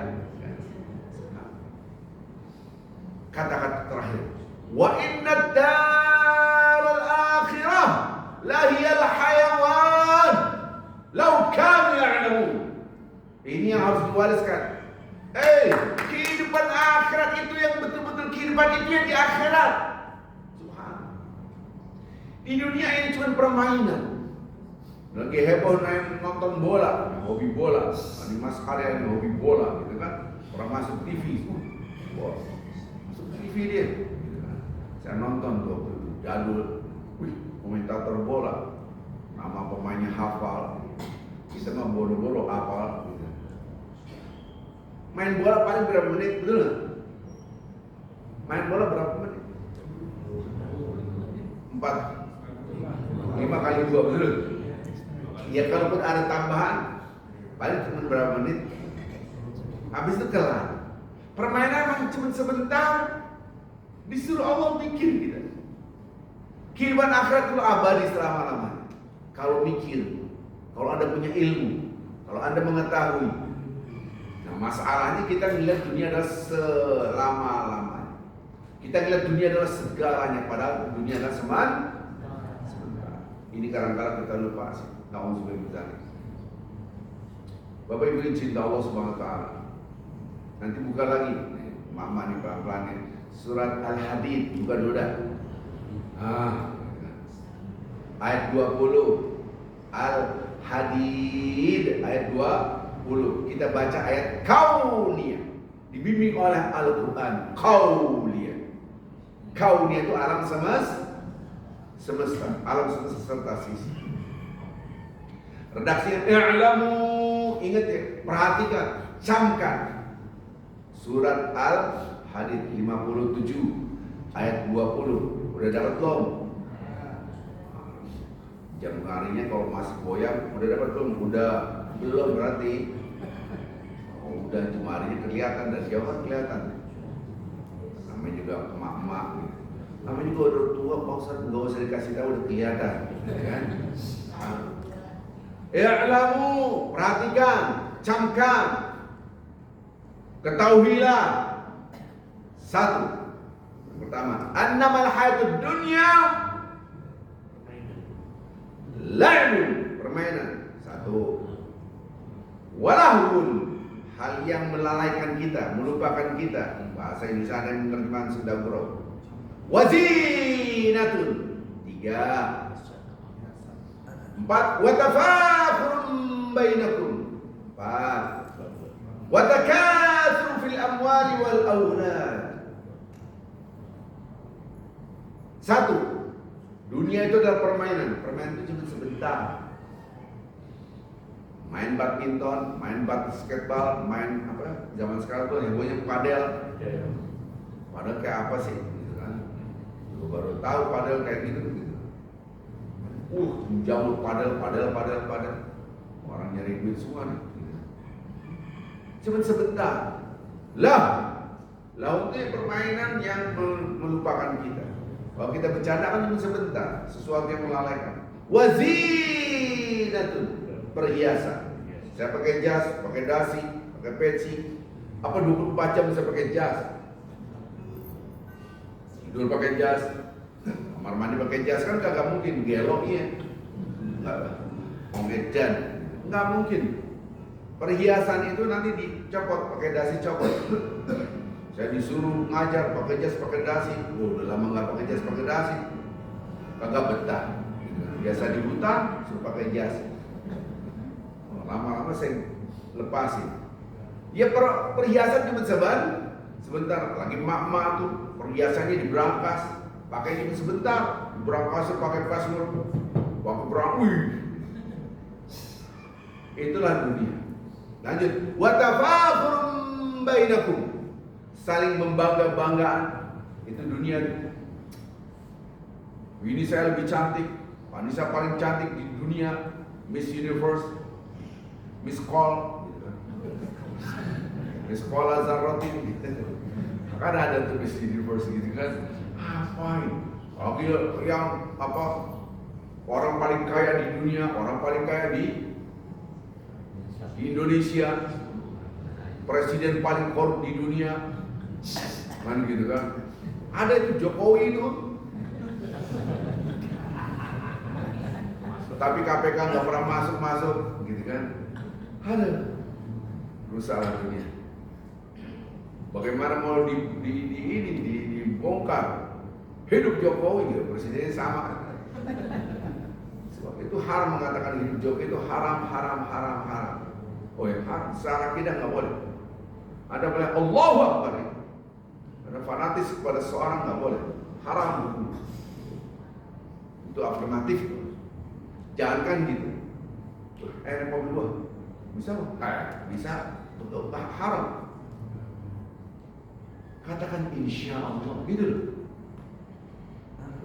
Kata-kata terakhir. Wa inna darul akhirah lahiyal hayawan law kanu ya'lamun. Ini yang harus diwariskan. Kehidupan akhirat itu yang betul-betul kehidupan itu yang di akhirat. Subhanallah. Di dunia ini cuma permainan. Lagi heboh naik nonton bola, hobi bola. Ini Mas Arya yang hobi bola, gitu kan? Orang masuk TV, bola. Masuk TV dia. Gitu kan? Saya nonton tuh jadul. Komentator bola, nama pemainnya hafal, kita mah bodoh-bodoh hafal. Gitu. Main bola paling berapa menit, betul nggak? Main bola berapa menit? 5 kali 2, betul? Ya kalaupun ada tambahan, paling cuma berapa menit? Habis itu kelar. Permainan cuma sebentar, disuruh Allah bikin kita. Kehidupan akhirat itu abadi selama-lamanya. Kalau mikir, kalau Anda punya ilmu, kalau Anda mengetahui. Nah, masalahnya kita melihat dunia adalah selama-lamanya. Kita melihat dunia adalah segalanya, padahal dunia adalah sementara. Ini kadang-kadang kita lupa sih. Nauzubillah. Bapak Ibu yang cinta Allah Subhanahu wa taala. Nanti buka lagi. Mama nih pelan-pelan nih. Surat Al-Hadid, buka dulu dah. Ayat 20 Al-Hadid ayat 20. Kita baca ayat kauniyah, dibimbing oleh Al-Quran. Kauniyah itu alam semesta, alam semesta serta sisi. Redaksinya i'lamu, ingat ya, perhatikan, camkan. Surat Al-Hadid 57 ayat 20. Udah dapat belum? Jam harinya kalau masih goyang, udah dapat belum? Udah belum berarti. Udah cuma harinya kelihatan dan jauh kan kelihatan. Namanya juga emak-emak. Namanya juga udah tua, Pak Ustaz, nggak usah dikasih tahu udah kelihatan, kan? I'lamu, perhatikan, camkan, ketahuilah. Satu. Pertama, annamal hayatud dunya la'ibun, permainan. Satu. Walahun, hal yang melalaikan kita, melupakan kita. Bahasa Indonesia ada yang menerjemahkan sudah bro. Wazinatun. 3. 4. Watafakhurun bainakum. 4. Watakatsur fil amwali wal aulad. 1. Dunia itu adalah permainan. Permainan itu cuma sebentar. Main badminton, main basketball, main apa? Zaman sekarang tuh hebohnya padel. Padahal kayak apa sih? Gitu kan? Gue baru tahu padahal kayak gitu. Jauh padahal. Orang nyari duit semua nih. Cuma sebentar. Laut itu permainan yang melupakan kita. Kalau kita bercanda kan cuma sebentar, sesuatu yang melalaikan. Wazinatun, perhiasan. Saya pakai jas, pakai dasi, pakai peci. Apa 24 jam bisa pakai jas? Tidur pakai jas, kamar mandi pakai jas kan kagak mungkin, geloknya. Nggak mungkin. Perhiasan itu nanti dicopot pakai dasi copot. Saya disuruh ngajar pakai jas pakai dasi. Udah lama nggak pakai jas pakai dasi, kagak betah. Biasa di hutan suruh pakai jas. Lama-lama saya lepasin. Ya perhiasan cuma sebentar. Lagi mak-mak tuh perhiasannya diberangkas, pakai cuma sebentar. Berangkas pakai password, pakai perang. Itulah dunia. Lanjut. Wa tafakhurun bainakum, saling membangga-banggaan. Itu dunia. Ini saya lebih cantik, Vanessa paling cantik di dunia, Miss Universe, Miss Call, Miss Call Azarrotin, kan ada tuh Miss Universe gitu kan. Apa ini? Yang apa? Orang paling kaya di dunia, orang paling kaya di Indonesia, presiden paling korup di dunia, kan gitu kan? Ada itu Jokowi itu, tapi KPK nggak pernah masuk, gitu kan? Ada, rusaklah dunia. Bagaimana mau dibongkar? Hidup Jokowi gitu, presidennya sama. Sebab itu haram mengatakan hidup Jokowi itu haram. Oh ya, secara kita nggak boleh. Ada boleh Allahu Akbar. Ada fanatis kepada seorang nggak boleh. Haram. Itu afirmatif. Jangan kan gitu. Republik dua. Bisa nggak? Bisa. Betul. Haram. Katakan insya Allah gitu loh.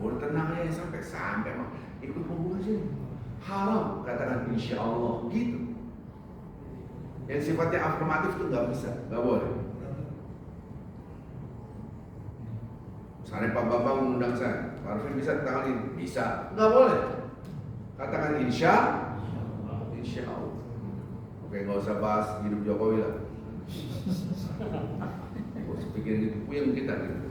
Boleh tenang aja sampai ikut hubungan sini. Haram katakan insya Allah gitu. Yang sifatnya afirmatif itu nggak bisa, nggak boleh. Misalnya Pak Bambang mengundang saya, Pak Arifin bisa tanggal ini? Bisa, nggak boleh. Katakan insya Allah. Oke, nggak usah bahas hidup Jokowi lah. Pikirin itu puyeng kita gitu.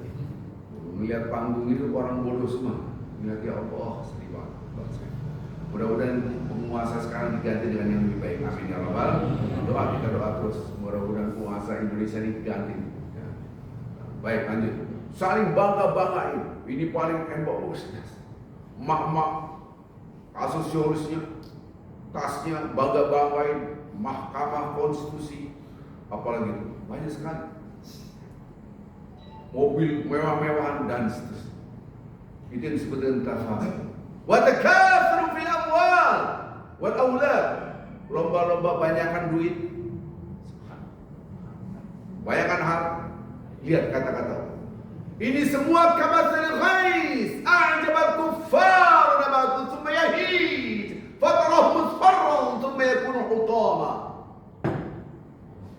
Melihat panggung itu orang bodoh semua. Melihat ya Allah, sedih banget. Mudah-mudahan penguasa sekarang diganti dengan yang lebih baik. Amin ya rabbal. Kita doa terus. Mudah-mudahan penguasa Indonesia ini diganti. Ya. Baik, lanjut. Saling bangga-banggain. Ini paling embok. Mak-mak asosiolisnya, tasnya bangga-banggain. Mahkamah Konstitusi, apalagi itu banyak sekali. Mobil mewah-mewahan dan seterusnya. Itu yang disebut dengan tafakhur. Wa takatsuru fil amwal wal aulad. Lomba-lomba banyakan duit. Banyakan harta. Lihat kata-kata. Ini semua kamatsalil ghais, a'jabat kuffar nabatu thumma yahij, fatarahu musfarran thumma yakunu hutama.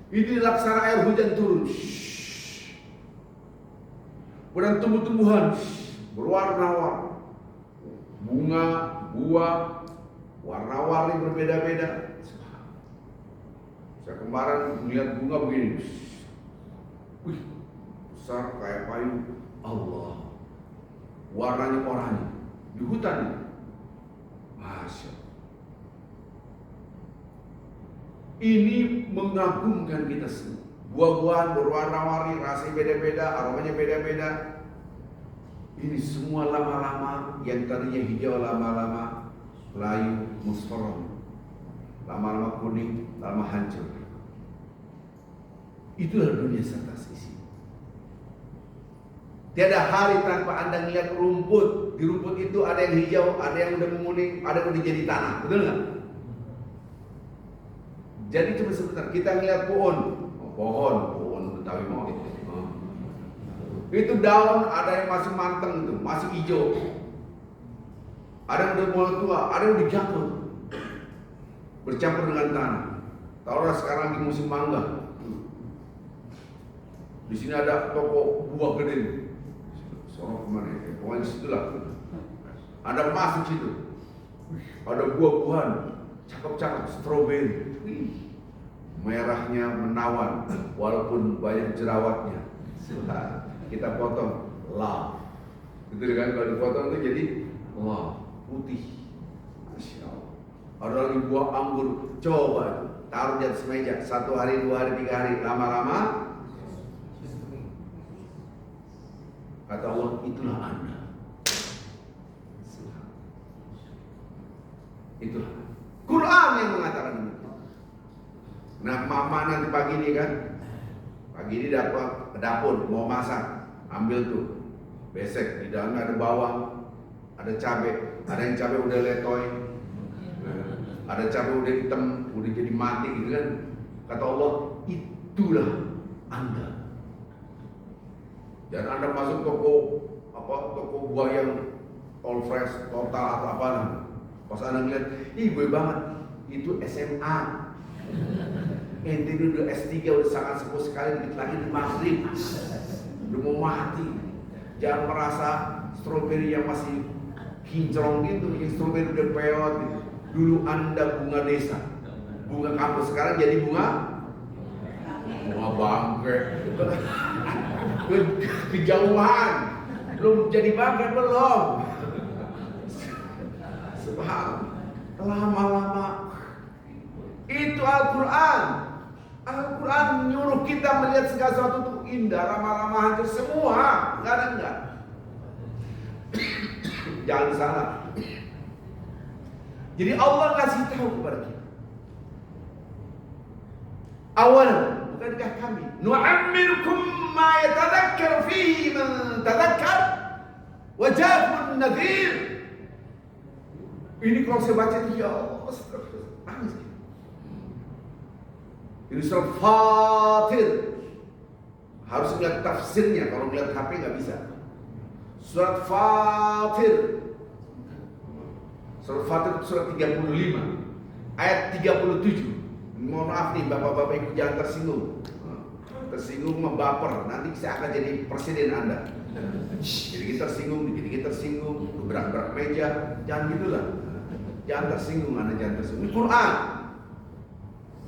Ini laksana air hujan turun. Kemudian tumbuh-tumbuhan berwarna-warni, bunga, buah, warna-warni berbeda-beda. Saya kemarin melihat bunga begini, wih, besar kayak payung. Allah, warnanya oranye di hutan. Masya Allah. Ini mengagumkan kita semua. Buah-buahan berwarna-warni, rasanya beda-beda, aromanya beda-beda. Ini semua lama-lama yang tadinya hijau lama-lama layu musfarrah, lama-lama kuning, lama hancur. Itulah dunia serta sisi. Tiada hari tanpa Anda lihat rumput. Di rumput itu ada yang hijau, ada yang udah menguning, ada yang udah jadi tanah. Betul nggak? Jadi cuma sebentar kita lihat pohon Betawi mau. Itu daun ada yang masih matang, itu masih hijau. Ada yang udah mulai tua, ada yang udah jatuh, bercampur dengan tanah. Taruhlah sekarang di musim mangga. Di sini ada toko buah gede. Sorok kemana ya? Pokoknya di situlah. Ada emas di situ. Ada buah-buahan, cakep-cakep, stroberi. Merahnya menawan, walaupun banyak jerawatnya. Kita potong love. Gitu kan, kalau dipotong itu jadi love, putih. Masya Allah. Ada lagi buah anggur, coba itu. Taruh di atas meja, 1 hari, 2 hari, 3 hari, lama-lama kata Allah, itulah Anda. Itulah Quran yang mengatakan itu. Nah, mama nanti pagi ini kan, pagi ini dapat ke dapur mau masak, ambil tuh besek, di dalamnya ada bawang, ada cabai, ada yang cabai udah letoy, ada cabai udah hitam, udah jadi mati gitu kan. Kata Allah, itulah Anda. Dan Anda masuk toko buah yang all fresh, total atau apa, pas Anda ngeliat, ih gue banget, itu SMA. Ente ini udah S3, udah sangat sepuh sekali, dikit lagi di maghrib, udah mau mati. Jangan merasa stroberi yang masih kinclong gitu, yang stroberi udah peot gitu. Dulu Anda bunga desa, bunga kampus, sekarang jadi bunga bangke. Kejauhan, belum jadi bangke belum. Subhanallah, lama-lama itu Al-Quran. Al-Quran menyuruh kita melihat segala sesuatu itu indah, lama-lama hancur semua. Enggak. Jangan salah. Jadi Allah kasih tahu kepada kita. Awal, bukankah kami nu'ammirkum ma yatadhakkar fihi man tadhakkar wa ja'akum nadhir. Ini kalau saya baca itu, ya Allah, nangis. Ini surat Fatir. Harus lihat tafsirnya, kalau lihat HP nggak bisa. Surat Fatir. Surat Fatir itu surat 35 ayat 37. Mohon maaf nih bapak-bapak ibu, jangan tersinggung. Tersinggung membaper, nanti saya akan jadi presiden Anda. Jadi kita tersinggung, berak-berak meja, jangan gitulah. Jangan tersinggung Anda, jangan tersinggung. Ini Quran.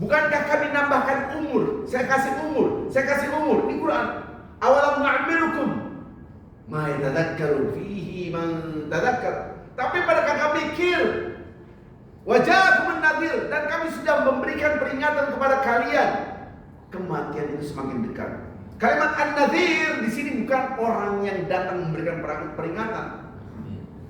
Bukankah kami nambahkan umur? Saya kasih umur. Ini Quran. Awalam nu'ammirukum ma yatadhakkaru fihi man tadhakkar. Tapi pada kakak mikir, wajahkum nadhir, dan kami sudah memberikan peringatan kepada kalian. Kematian itu semakin dekat. Kalimat an-nadhir di sini bukan orang yang datang memberikan peringatan.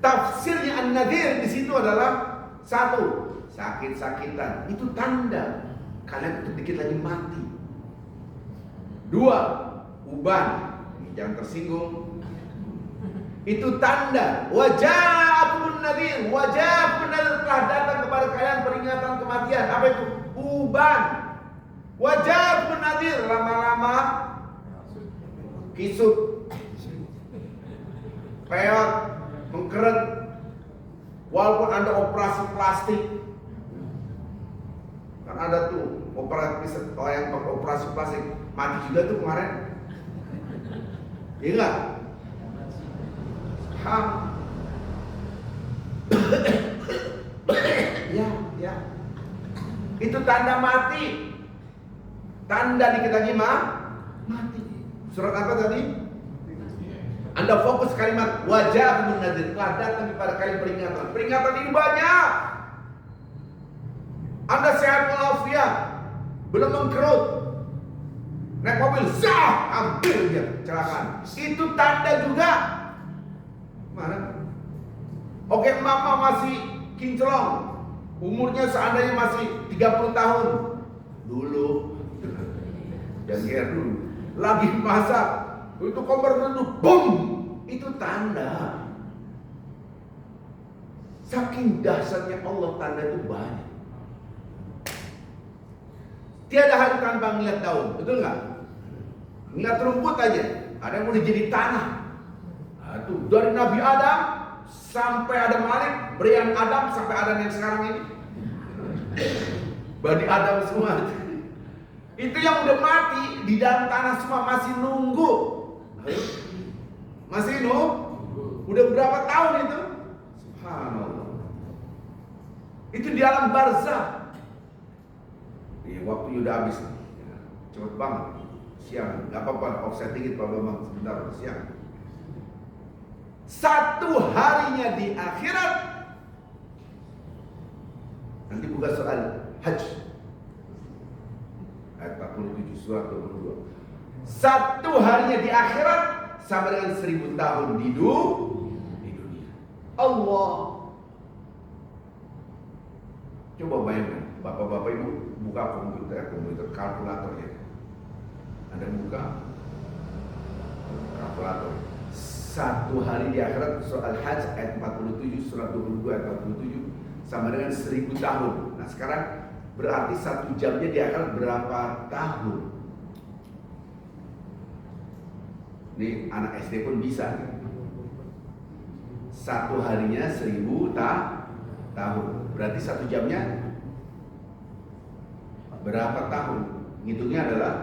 Tafsirnya an-nadhir di situ adalah satu, sakit-sakitan. Itu tanda kalian itu dikit lagi mati. Dua, uban. Jangan tersinggung. Itu tanda wajahkum nadhir, telah datang kepada kalian peringatan kematian. Apa itu? Uban. Wajahkum nadhir, lama-lama kisut, peot, mengkeret. Walaupun Anda operasi plastik, kan ada tuh operasi, yang operasi plastik mati juga tuh kemarin. Iya enggak? Ya. Itu tanda mati. Tanda dikit lagi mati. Surat apa tadi? Anda fokus kalimat wajah munadzir, telah datang kepada kalian peringatan. Peringatan ini banyak. Anda sehat walafiat, belum mengkerut, naik mobil, hampir dia kecelakaan. Itu tanda juga. Mana? Oke, mama masih kinclong, umurnya seandainya masih 30 tahun. Dulu, jangan dulu. Lagi masak, itu kompor duduk, boom, itu tanda. Saking dahsyatnya Allah, tanda itu banyak. Tiada hari tanpa ngeliat daun, betul nggak? Ngeliat rumput aja, ada yang udah jadi tanah. Nah, itu dari Nabi Adam sampai Adam Malik, Brian Adam sampai Adam yang sekarang ini. Bani Adam semua. Itu yang udah mati di dalam tanah semua masih nunggu. Masih nunggu. Udah berapa tahun itu? Subhanallah. Itu di alam barzah. Waktunya udah habis. Cepet banget. Siang, nggak apa-apa, offset dikit Pak Bambang, sebentar, siang. Satu harinya di akhirat. Nanti buka soal haji. Ayat 47 surat 22. Satu harinya di akhirat sama dengan 1000 tahun di dunia. Allah. Coba bayangkan, bapak-bapak ibu buka komputer kalkulator ya. Ada buka kalkulator. Satu hari di akhirat soal Hajj ayat 47 surat 22 ayat 47 sama dengan 1000 tahun. Nah sekarang berarti 1 jamnya di akhirat berapa tahun? Ini anak SD pun bisa. Satu harinya 1000 tahun. Berarti 1 jamnya berapa tahun? Ngitungnya adalah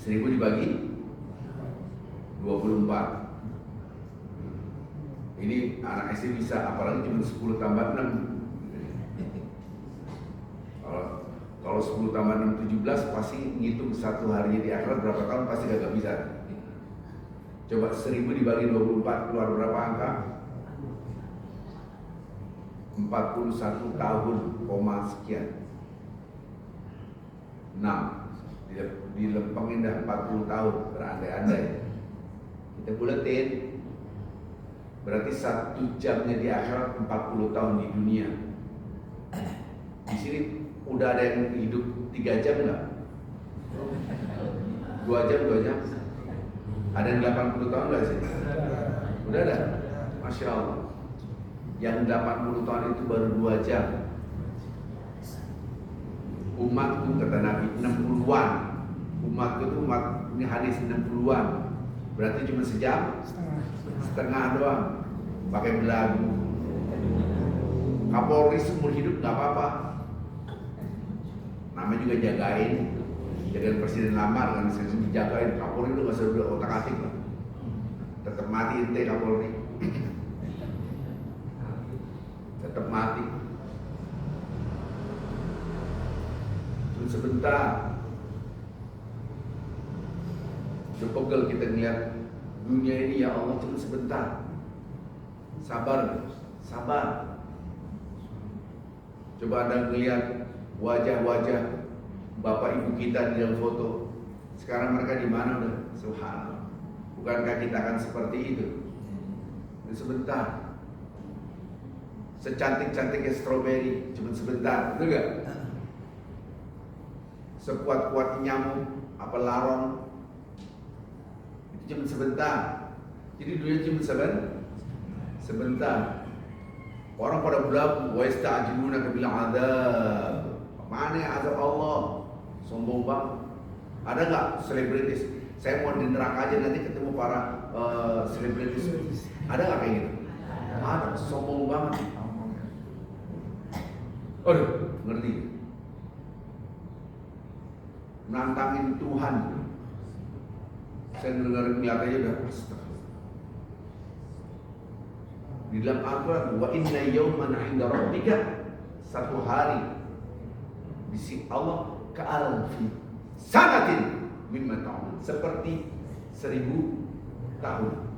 1000 dibagi 24. Ini anak SD bisa, apalagi cuma 10 tambah 6. Kalau 10 tambah 6 17 pasti ngitung satu harinya di akhirat berapa tahun pasti gak bisa. Coba 1000 dibagi 24 keluar berapa angka? 41 tahun, sekian. 6 dilempengin dah 40 tahun, berandai-andai. Kita buletin. Berarti 1 jamnya di akhirat 40 tahun di dunia. Di sini udah ada yang hidup 3 jam nggak? 2 jam, 2 jam. Ada yang 80 tahun nggak sih? Udah ada. Masya Allah. Yang 80 tahun itu baru 2 jam. Umatku kata Nabi 60-an. Umatku itu ini hadis 60-an. Berarti cuma sejam setengah doang. Pakai belagu. Kapolri seumur hidup nggak apa-apa. Namanya juga jagain presiden lamar kan, saya dijagain. Kapolri itu nggak usah otak atik lah. Tetap mati ente Kapolri. Tetap mati. Cuma sebentar. Sepegel kita ngeliat dunia ini ya Allah cuma sebentar. Sabar, sabar. Coba Anda melihat wajah-wajah bapak ibu kita di dalam foto. Sekarang mereka di mana udah? Subhanallah. Bukankah kita akan seperti itu? Dan sebentar. Secantik-cantiknya stroberi, cuma sebentar, betul gak? Sekuat-kuat nyamuk, apa larong, itu cuma sebentar. Jadi dunia cuma sebentar. Orang pada belagu, wa yasta'jilunaka bil adzab. Mana azab Allah? Sombong banget. Ada nggak selebritis? Saya mau di neraka aja nanti ketemu para selebritis. Ada nggak kayak gitu? Ada. Sombong banget. Aduh, ngerti? Nantangin Tuhan. Saya dengar ngeliat aja udah di dalam Al-Quran, wa inna yawman 'inda rabbika, satu hari di sisi Allah ka'alfi sanatin mimma ta'malun, seperti 1000 tahun.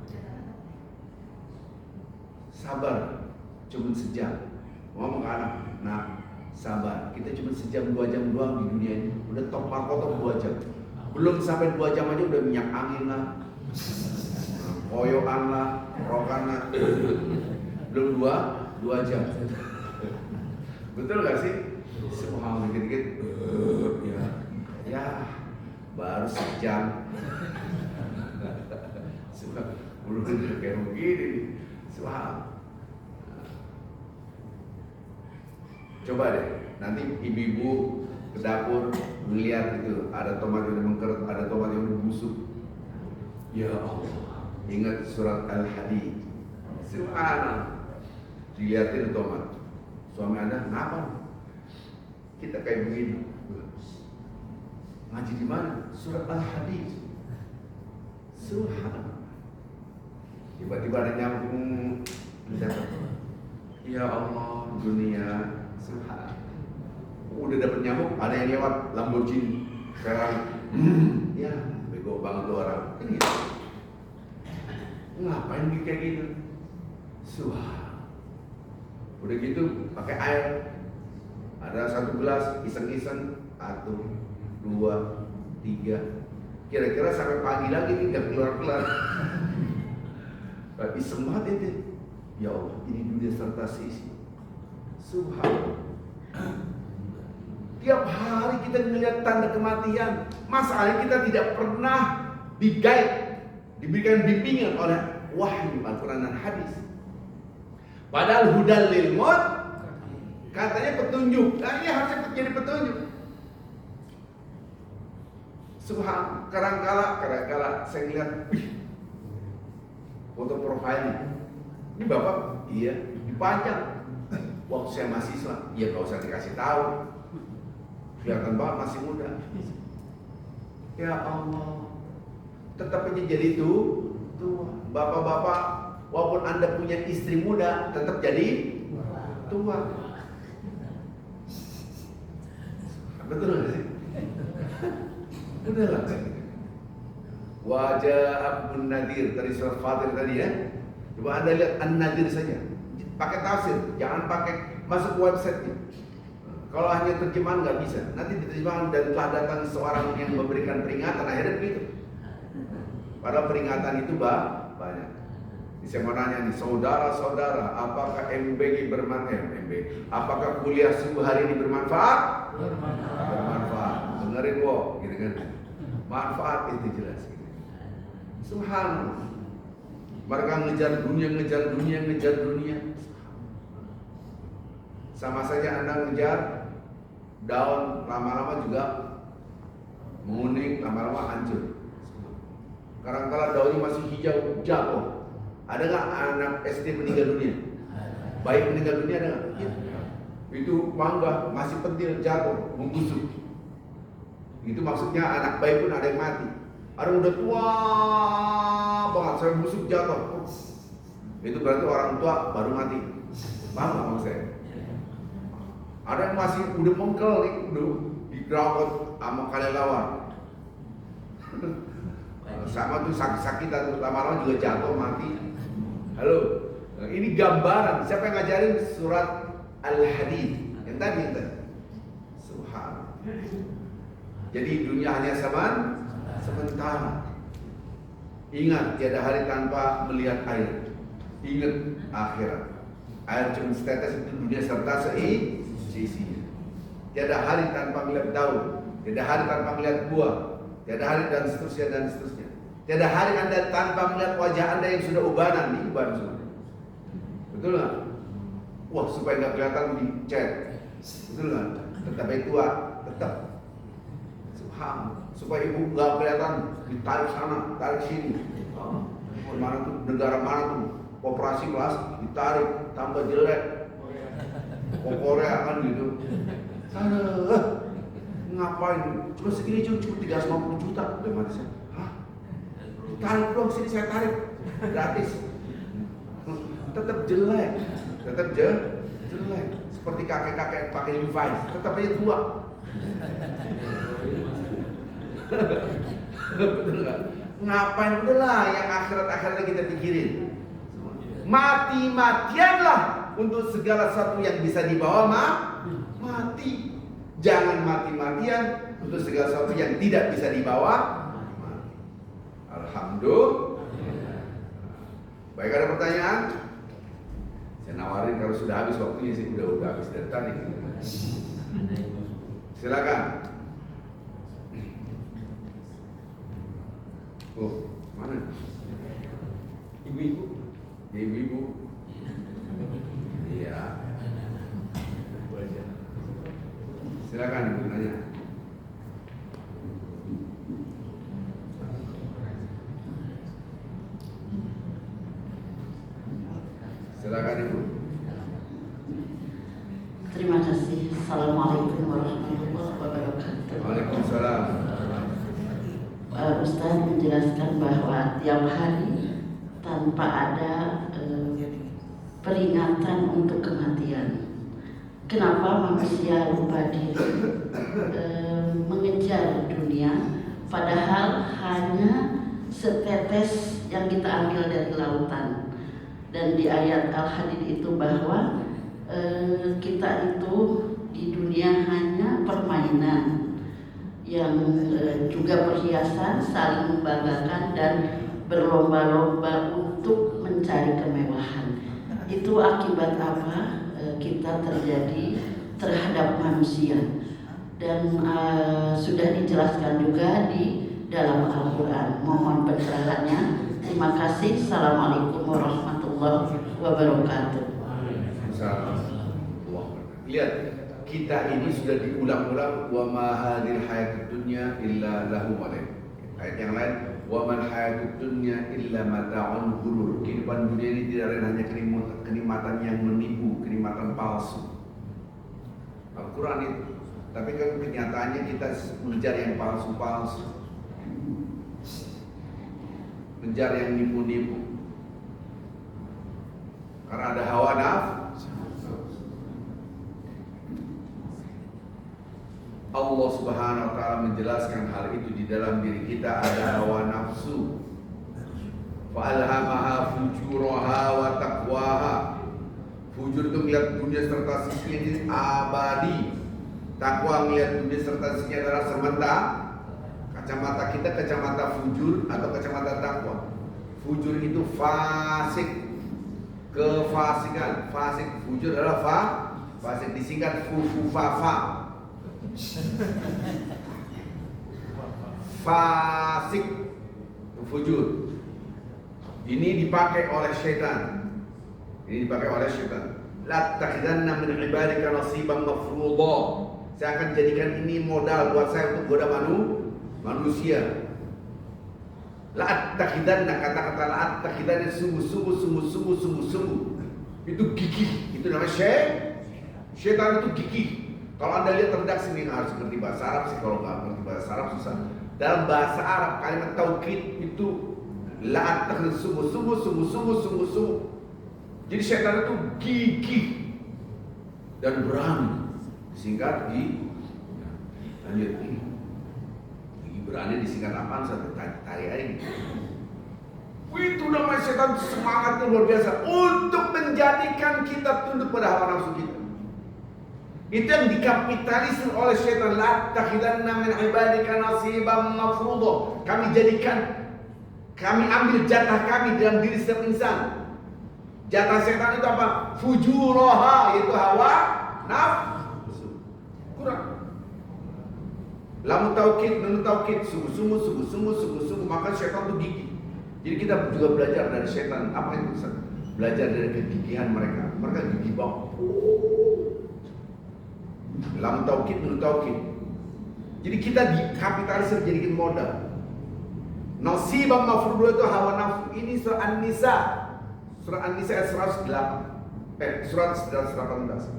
Sabar, cuma sejam. Ngomong ke anak, nah sabar, kita cuma sejam 2 jam doang di dunia ini. Udah top markotok 2 jam. Belum sampai 2 jam aja udah minyak angin lah, koyokan lah, rokan lah. Belum 2 jam. Betul gak sih? Semua dikit-dikit ya baru sejam. Belum kayak begini. Coba deh, nanti ibu-ibu ke dapur melihat itu ada tomat yang mengkeret, ada tomat yang busuk. Ya Allah, ingat surat Al-Hadid. Subhanallah. Dilihatin otomat. Suami Anda, kenapa? Kita kayak begini. Ngaji di mana? Surat Al-Hadid. Subhanallah. Tiba-tiba ada nyambung. Ya Allah, dunia. Subhanallah. Udah dapat nyamuk, ada yang lewat Lamborghini. Sekarang, ya, bego banget tuh orang. Ini ngapain kayak gitu? Udah gitu pakai air. Ada satu gelas, iseng-iseng, 1, 2, 3. Kira-kira sampai pagi lagi nih nggak keluar-keluar. Iseng banget itu. Ya Allah, ini dunia serta sisi. Subhanallah. Tiap hari kita melihat tanda kematian. Masalahnya kita tidak pernah diberikan bimbingan oleh wahyu Al-Quran dan hadis. Padahal hudal lil maut katanya petunjuk. Nah, ini harusnya jadi petunjuk. Subhanallah, kadang-kala saya lihat foto profilnya. Ini Bapak, iya, dipajang. Waktu saya mahasiswa, ya gak usah dikasih tahu. Kelihatan banget masih muda. Ya Allah, tetap aja jadi tua. Bapak-bapak, walaupun Anda punya istri muda, tetap jadi tua. Betul nggak sih? Betul lah. Wajah Abun Nadir dari surat Fatir tadi ya. Coba Anda lihat An-Nadir saja. Pakai tafsir, jangan pakai masuk website-nya. Kalau hanya terjemahan nggak bisa. Nanti diterjemahkan dan telah datang seorang yang memberikan peringatan, akhirnya begitu. Padahal peringatan itu banyak. Saya mau nanya nih, saudara-saudara, apakah MBG apakah kuliah subuh hari ini bermanfaat? Bermanfaat. Dengerin gitu kan. Manfaat itu jelas. Subhanallah. Mereka ngejar dunia. Sama saja Anda ngejar daun, lama-lama juga menguning, lama-lama hancur. Kadang-kadang daunnya masih hijau, jatuh. Ada nggak anak SD meninggal dunia? Bayi meninggal dunia ada nggak? Ya. Itu mangga masih pentil, jatuh, membusuk. Itu maksudnya anak bayi pun ada yang mati. Ada yang udah tua banget, saya busuk jatuh. Itu berarti orang tua baru mati. Paham nggak maksud saya? Ada yang masih udah mengkel nih, udah digerawat sama kelelawar. Sama tuh sakit-sakitan, lama-lama juga jatuh mati. Halo, ini gambaran. Siapa yang ngajarin surat Al-Hadid? Yang tadi. Subhanallah. Jadi dunia hanya sementara. Ingat, tiada hari tanpa melihat air. Ingat akhirat. Air cuma setetes, itu dunia serta seisinya. Tiada hari tanpa melihat daun. Tiada hari tanpa melihat buah. Tiada hari dan seterusnya. Tiada hari Anda tanpa melihat wajah Anda yang sudah ubanan. Ini uban semua. Betul nggak? Wah, supaya nggak kelihatan di chat. Betul nggak? Tetap tua, tetap. Supaya ibu nggak kelihatan ditarik sana, tarik sini. Mana tuh negara mana tuh? Koperasi kelas ditarik, tambah jelek. Korea kan gitu. Ngapain? Cuma segini cuma 350 juta. Udah mati saya. Hah? Tarik dong sini, saya tarik. Gratis. Tetap jelek. Seperti kakek-kakek pakai Levi's. Tetap aja tua. Betul nggak? Ngapain? Udahlah yang akhirat-akhiratnya kita pikirin. Mati-matianlah untuk segala sesuatu yang bisa dibawa mati. Jangan mati-matian untuk segala sesuatu yang tidak bisa dibawa mati. Alhamdulillah. Baik, ada pertanyaan? Saya nawarin kalau sudah habis waktunya sih, udah habis dari tadi. Silakan. Oh, mana? Ibu-ibu. Iya. Silakan ibu nanya. Silakan Ibu. Terima kasih. Assalamualaikum warahmatullahi wabarakatuh. Waalaikumsalam. Ustaz menjelaskan bahwa tiap hari tanpa ada peringatan untuk kematian. Kenapa manusia lupa diri mengejar dunia, padahal hanya setetes yang kita ambil dari lautan. Dan di ayat Al-Hadid itu bahwa kita itu di dunia hanya permainan yang juga perhiasan, saling membanggakan dan berlomba-lomba untuk mencari kemewahan. Itu akibat apa kita terjadi terhadap manusia. Dan sudah dijelaskan juga di dalam Al-Quran. Mohon pencerahannya. Terima kasih. Assalamualaikum warahmatullahi wabarakatuh. Lihat, kita ini sudah diulang-ulang, wa ma hadhil hayatud dunya illa lahu wa lain. Ayat yang lain, wa man hayatud dunya illa mata'un ghurur. Kehidupan dunia ini tidak lain hanya kenikmatan yang menipu, kenikmatan palsu. Al-Quran itu. Tapi kan kenyataannya kita mengejar yang palsu-palsu, mengejar yang nipu-nipu. Karena ada hawa nafsu. Allah Subhanahu wa taala menjelaskan hal itu di dalam diri kita ada hawa nafsu. Fa alhamaha fujuraha wa taqwaha. Fujur itu melihat dunia serta sisinya ini abadi. Takwa melihat dunia serta sisinya adalah sementara. Kacamata kita kacamata fujur atau kacamata takwa. Fujur itu fasik, kefasikan. Fasik, fujur adalah fasik, disingkat fufafa. Fasik, fujur. Ini dipakai oleh syaitan. La takhidanna min ibadika nasiban mafruḍa. Saya akan jadikan ini modal buat saya untuk goda manusia. La takhidanna, kata-kata la takhidanna sungguh. Itu gigih. Itu namanya syaitan itu gigih. Kalau Anda lihat redaksi ini harus ngerti bahasa Arab sih, kalau nggak ngerti bahasa Arab susah. Dalam bahasa Arab kalimat taukid itu la takhidan sungguh. Jadi syaitan itu gigih dan berani. Disingkat lanjut. Gigih berani disingkat apaan? Satu tari aja gitu. Itu namanya syaitan, semangatnya luar biasa untuk menjadikan kita tunduk pada hawa nafsu kita. Itu yang dikapitalisir oleh syaitan. La takhidanna min ibadika nasiban mafruḍa. Kami ambil jatah kami dalam diri setiap insan. Jatah setan itu apa? Fujuraha, yaitu hawa nafsu. Kurang. Lamu taukid, nun taukid, sungguh. Maka setan itu gigih. Jadi kita juga belajar dari setan. Apa itu? Belajar dari kegigihan mereka. Mereka gigih banget. Lamu taukid, nun taukid. Jadi kita dikapitalisir jadikan modal. Nasiban mafruḍa itu hawa nafsu. Ini surah An-Nisa. Surah An-Nisa ayat 108. Surat 118.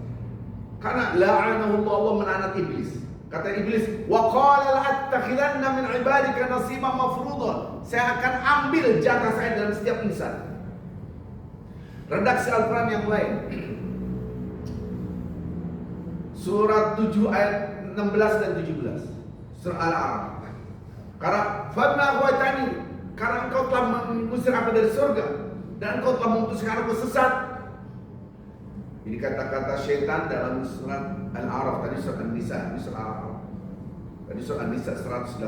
Karena la'anahu Allah menanat iblis. Kata iblis, wa qala la'attakhidanna min ibadika nasiban mafruḍa. Saya akan ambil jatah saya dalam setiap insan. Redaksi Al-Quran yang lain. Surat 7 ayat 16 dan 17. Surah Al-A'raf. Karena fadna akhwatani, karena engkau telah mengusir aku dari surga dan engkau telah memutuskan aku sesat. Ini kata-kata syaitan dalam surat Al-A'raf. Tadi surat An-Nisa, ini surat Al-A'raf. Tadi surat An-Nisa 118,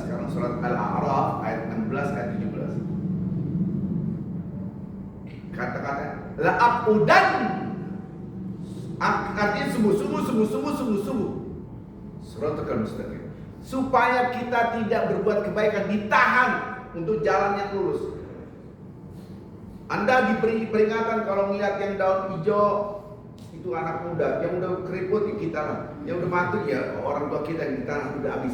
sekarang surat Al-A'raf ayat 16 ayat 17. Kata-kata la'aqudan, artinya sungguh-sungguh. Surat Al-Mustaqim. Supaya kita tidak berbuat kebaikan, ditahan untuk jalan yang lurus. Anda diberi peringatan kalau melihat yang daun hijau itu anak muda, yang udah keriput ya kita lah, yang udah mati ya orang tua kita yang di tanah udah habis.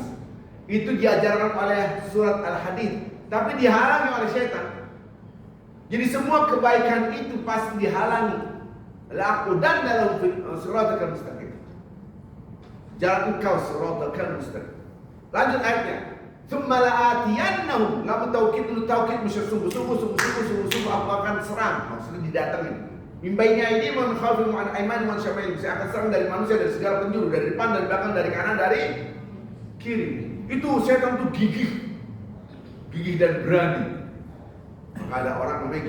Itu diajarkan oleh surat Al-Hadid, tapi dihalangi oleh syaitan. Jadi semua kebaikan itu pasti dihalangi. La'aqudanna lahum siratal mustaqim. Jalan engkau siratal mustaqim. Lanjut ayatnya. Tsumma la'atiyannahum. Lamu taukid dulu, taukid mesti sungguh-sungguh aku akan serang. Maksudnya didatengin. Min baini aydihim wa min khalfihim wa an aymanihim wa an syama'ilihim. Saya akan serang dari manusia, dari segala penjuru, dari depan, dari belakang, dari kanan, dari kiri. Itu setan itu gigih dan berani. Maka ada orang namanya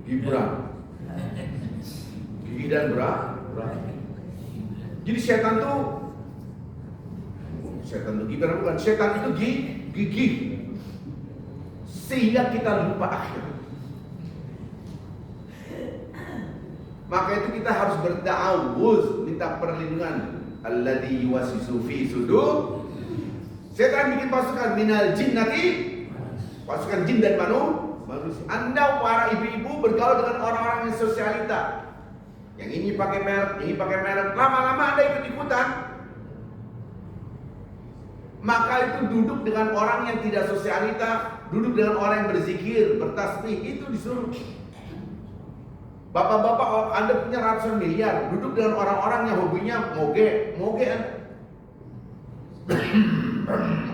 Gibran. Gigih dan berani. Jadi setan itu Gibran bukan. Setan itu gigih. Sehingga kita lupa akhirat. Maka itu kita harus berta'awuz, minta perlindungan. Alladzi yuwaswisu fi sudur. Setan bikin pasukan minal jinnati, pasukan jin dan manusia. Anda para ibu-ibu bergaul dengan orang-orang yang sosialita. Yang ini pakai merek, lama-lama Anda ikut-ikutan. Maka itu duduk dengan orang yang tidak sosialita, duduk dengan orang yang berzikir, bertasbih, itu disuruh. Bapak-bapak, Anda punya ratusan miliar, duduk dengan orang-orang yang hobinya moge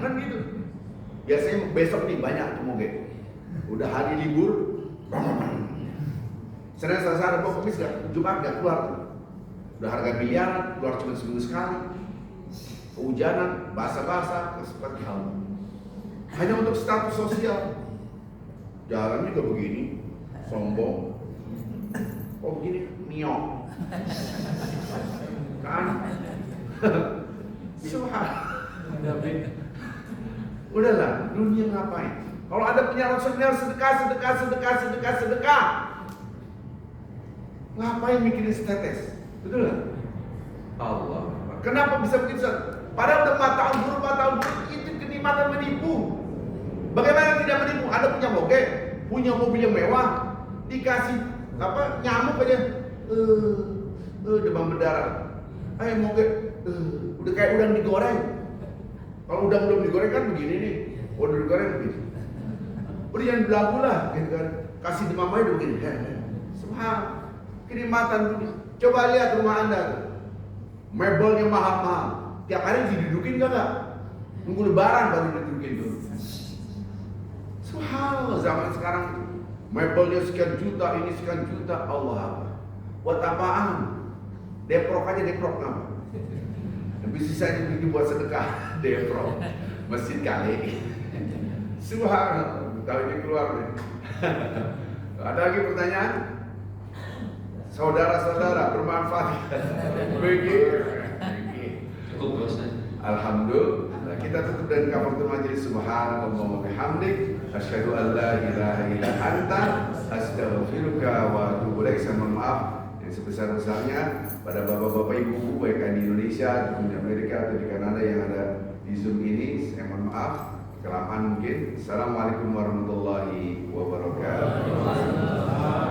kan gitu. Biasanya besok nih banyak tuh moge. Udah hari libur, Senin Selasa Rabu Kamis Jumat gak keluar tuh. Udah harga miliaran, keluar cuma seminggu sekali. Kehujanan, basah-basah, seperti hal. Hanya untuk status sosial. Jalan juga begini, sombong. Oh begini, niok. Kan? Subhanallah. Udahlah, dunia ngapain? Kalau ada punya rasulnya sedekah. Ngapain mikirin status? Betul nggak? Allah. Kenapa bisa begitu? Padahal udah 4 tahun dulu itu kenikmatan menipu. Bagaimana tidak menipu? Anda punya moge, punya mobil yang mewah, dikasih nyamuk aja, demam berdarah. Ayo moge, udah kayak udang digoreng. Kalau udang belum digoreng kan begini nih, udah digoreng begini. Udah jangan belagu lah, gitu kan. Kasih demam aja begini. Subhanallah, kenikmatan dunia. Coba lihat rumah Anda, mebelnya mahal-mahal. Tiap hari didudukin enggak? Nunggu lebaran baru didudukin tuh. Subhanallah, zaman sekarang mebelnya sekian juta, ini sekian juta. Allah apa? Buat apaan? Deprok aja, deprok apa? Lebih sisanya buat sedekah. Deprok masjid kali. Subhanallah, tahu ini keluar nih. Ada lagi pertanyaan? Saudara-saudara bermanfaat. Begitu. Alhamdulillah, kita tutup dengan kafaratul majelis. Subhanallah wa bihamdik, asyhadu an la ilaha illa anta, astaghfiruka wa atubu ilaik. Saya mohon maaf yang sebesar-besarnya pada bapak-bapak ibu baik di Indonesia ataupun di Amerika atau di Kanada yang ada di Zoom ini. Saya mohon maaf kelamaan mungkin. Assalamualaikum warahmatullahi wabarakatuh.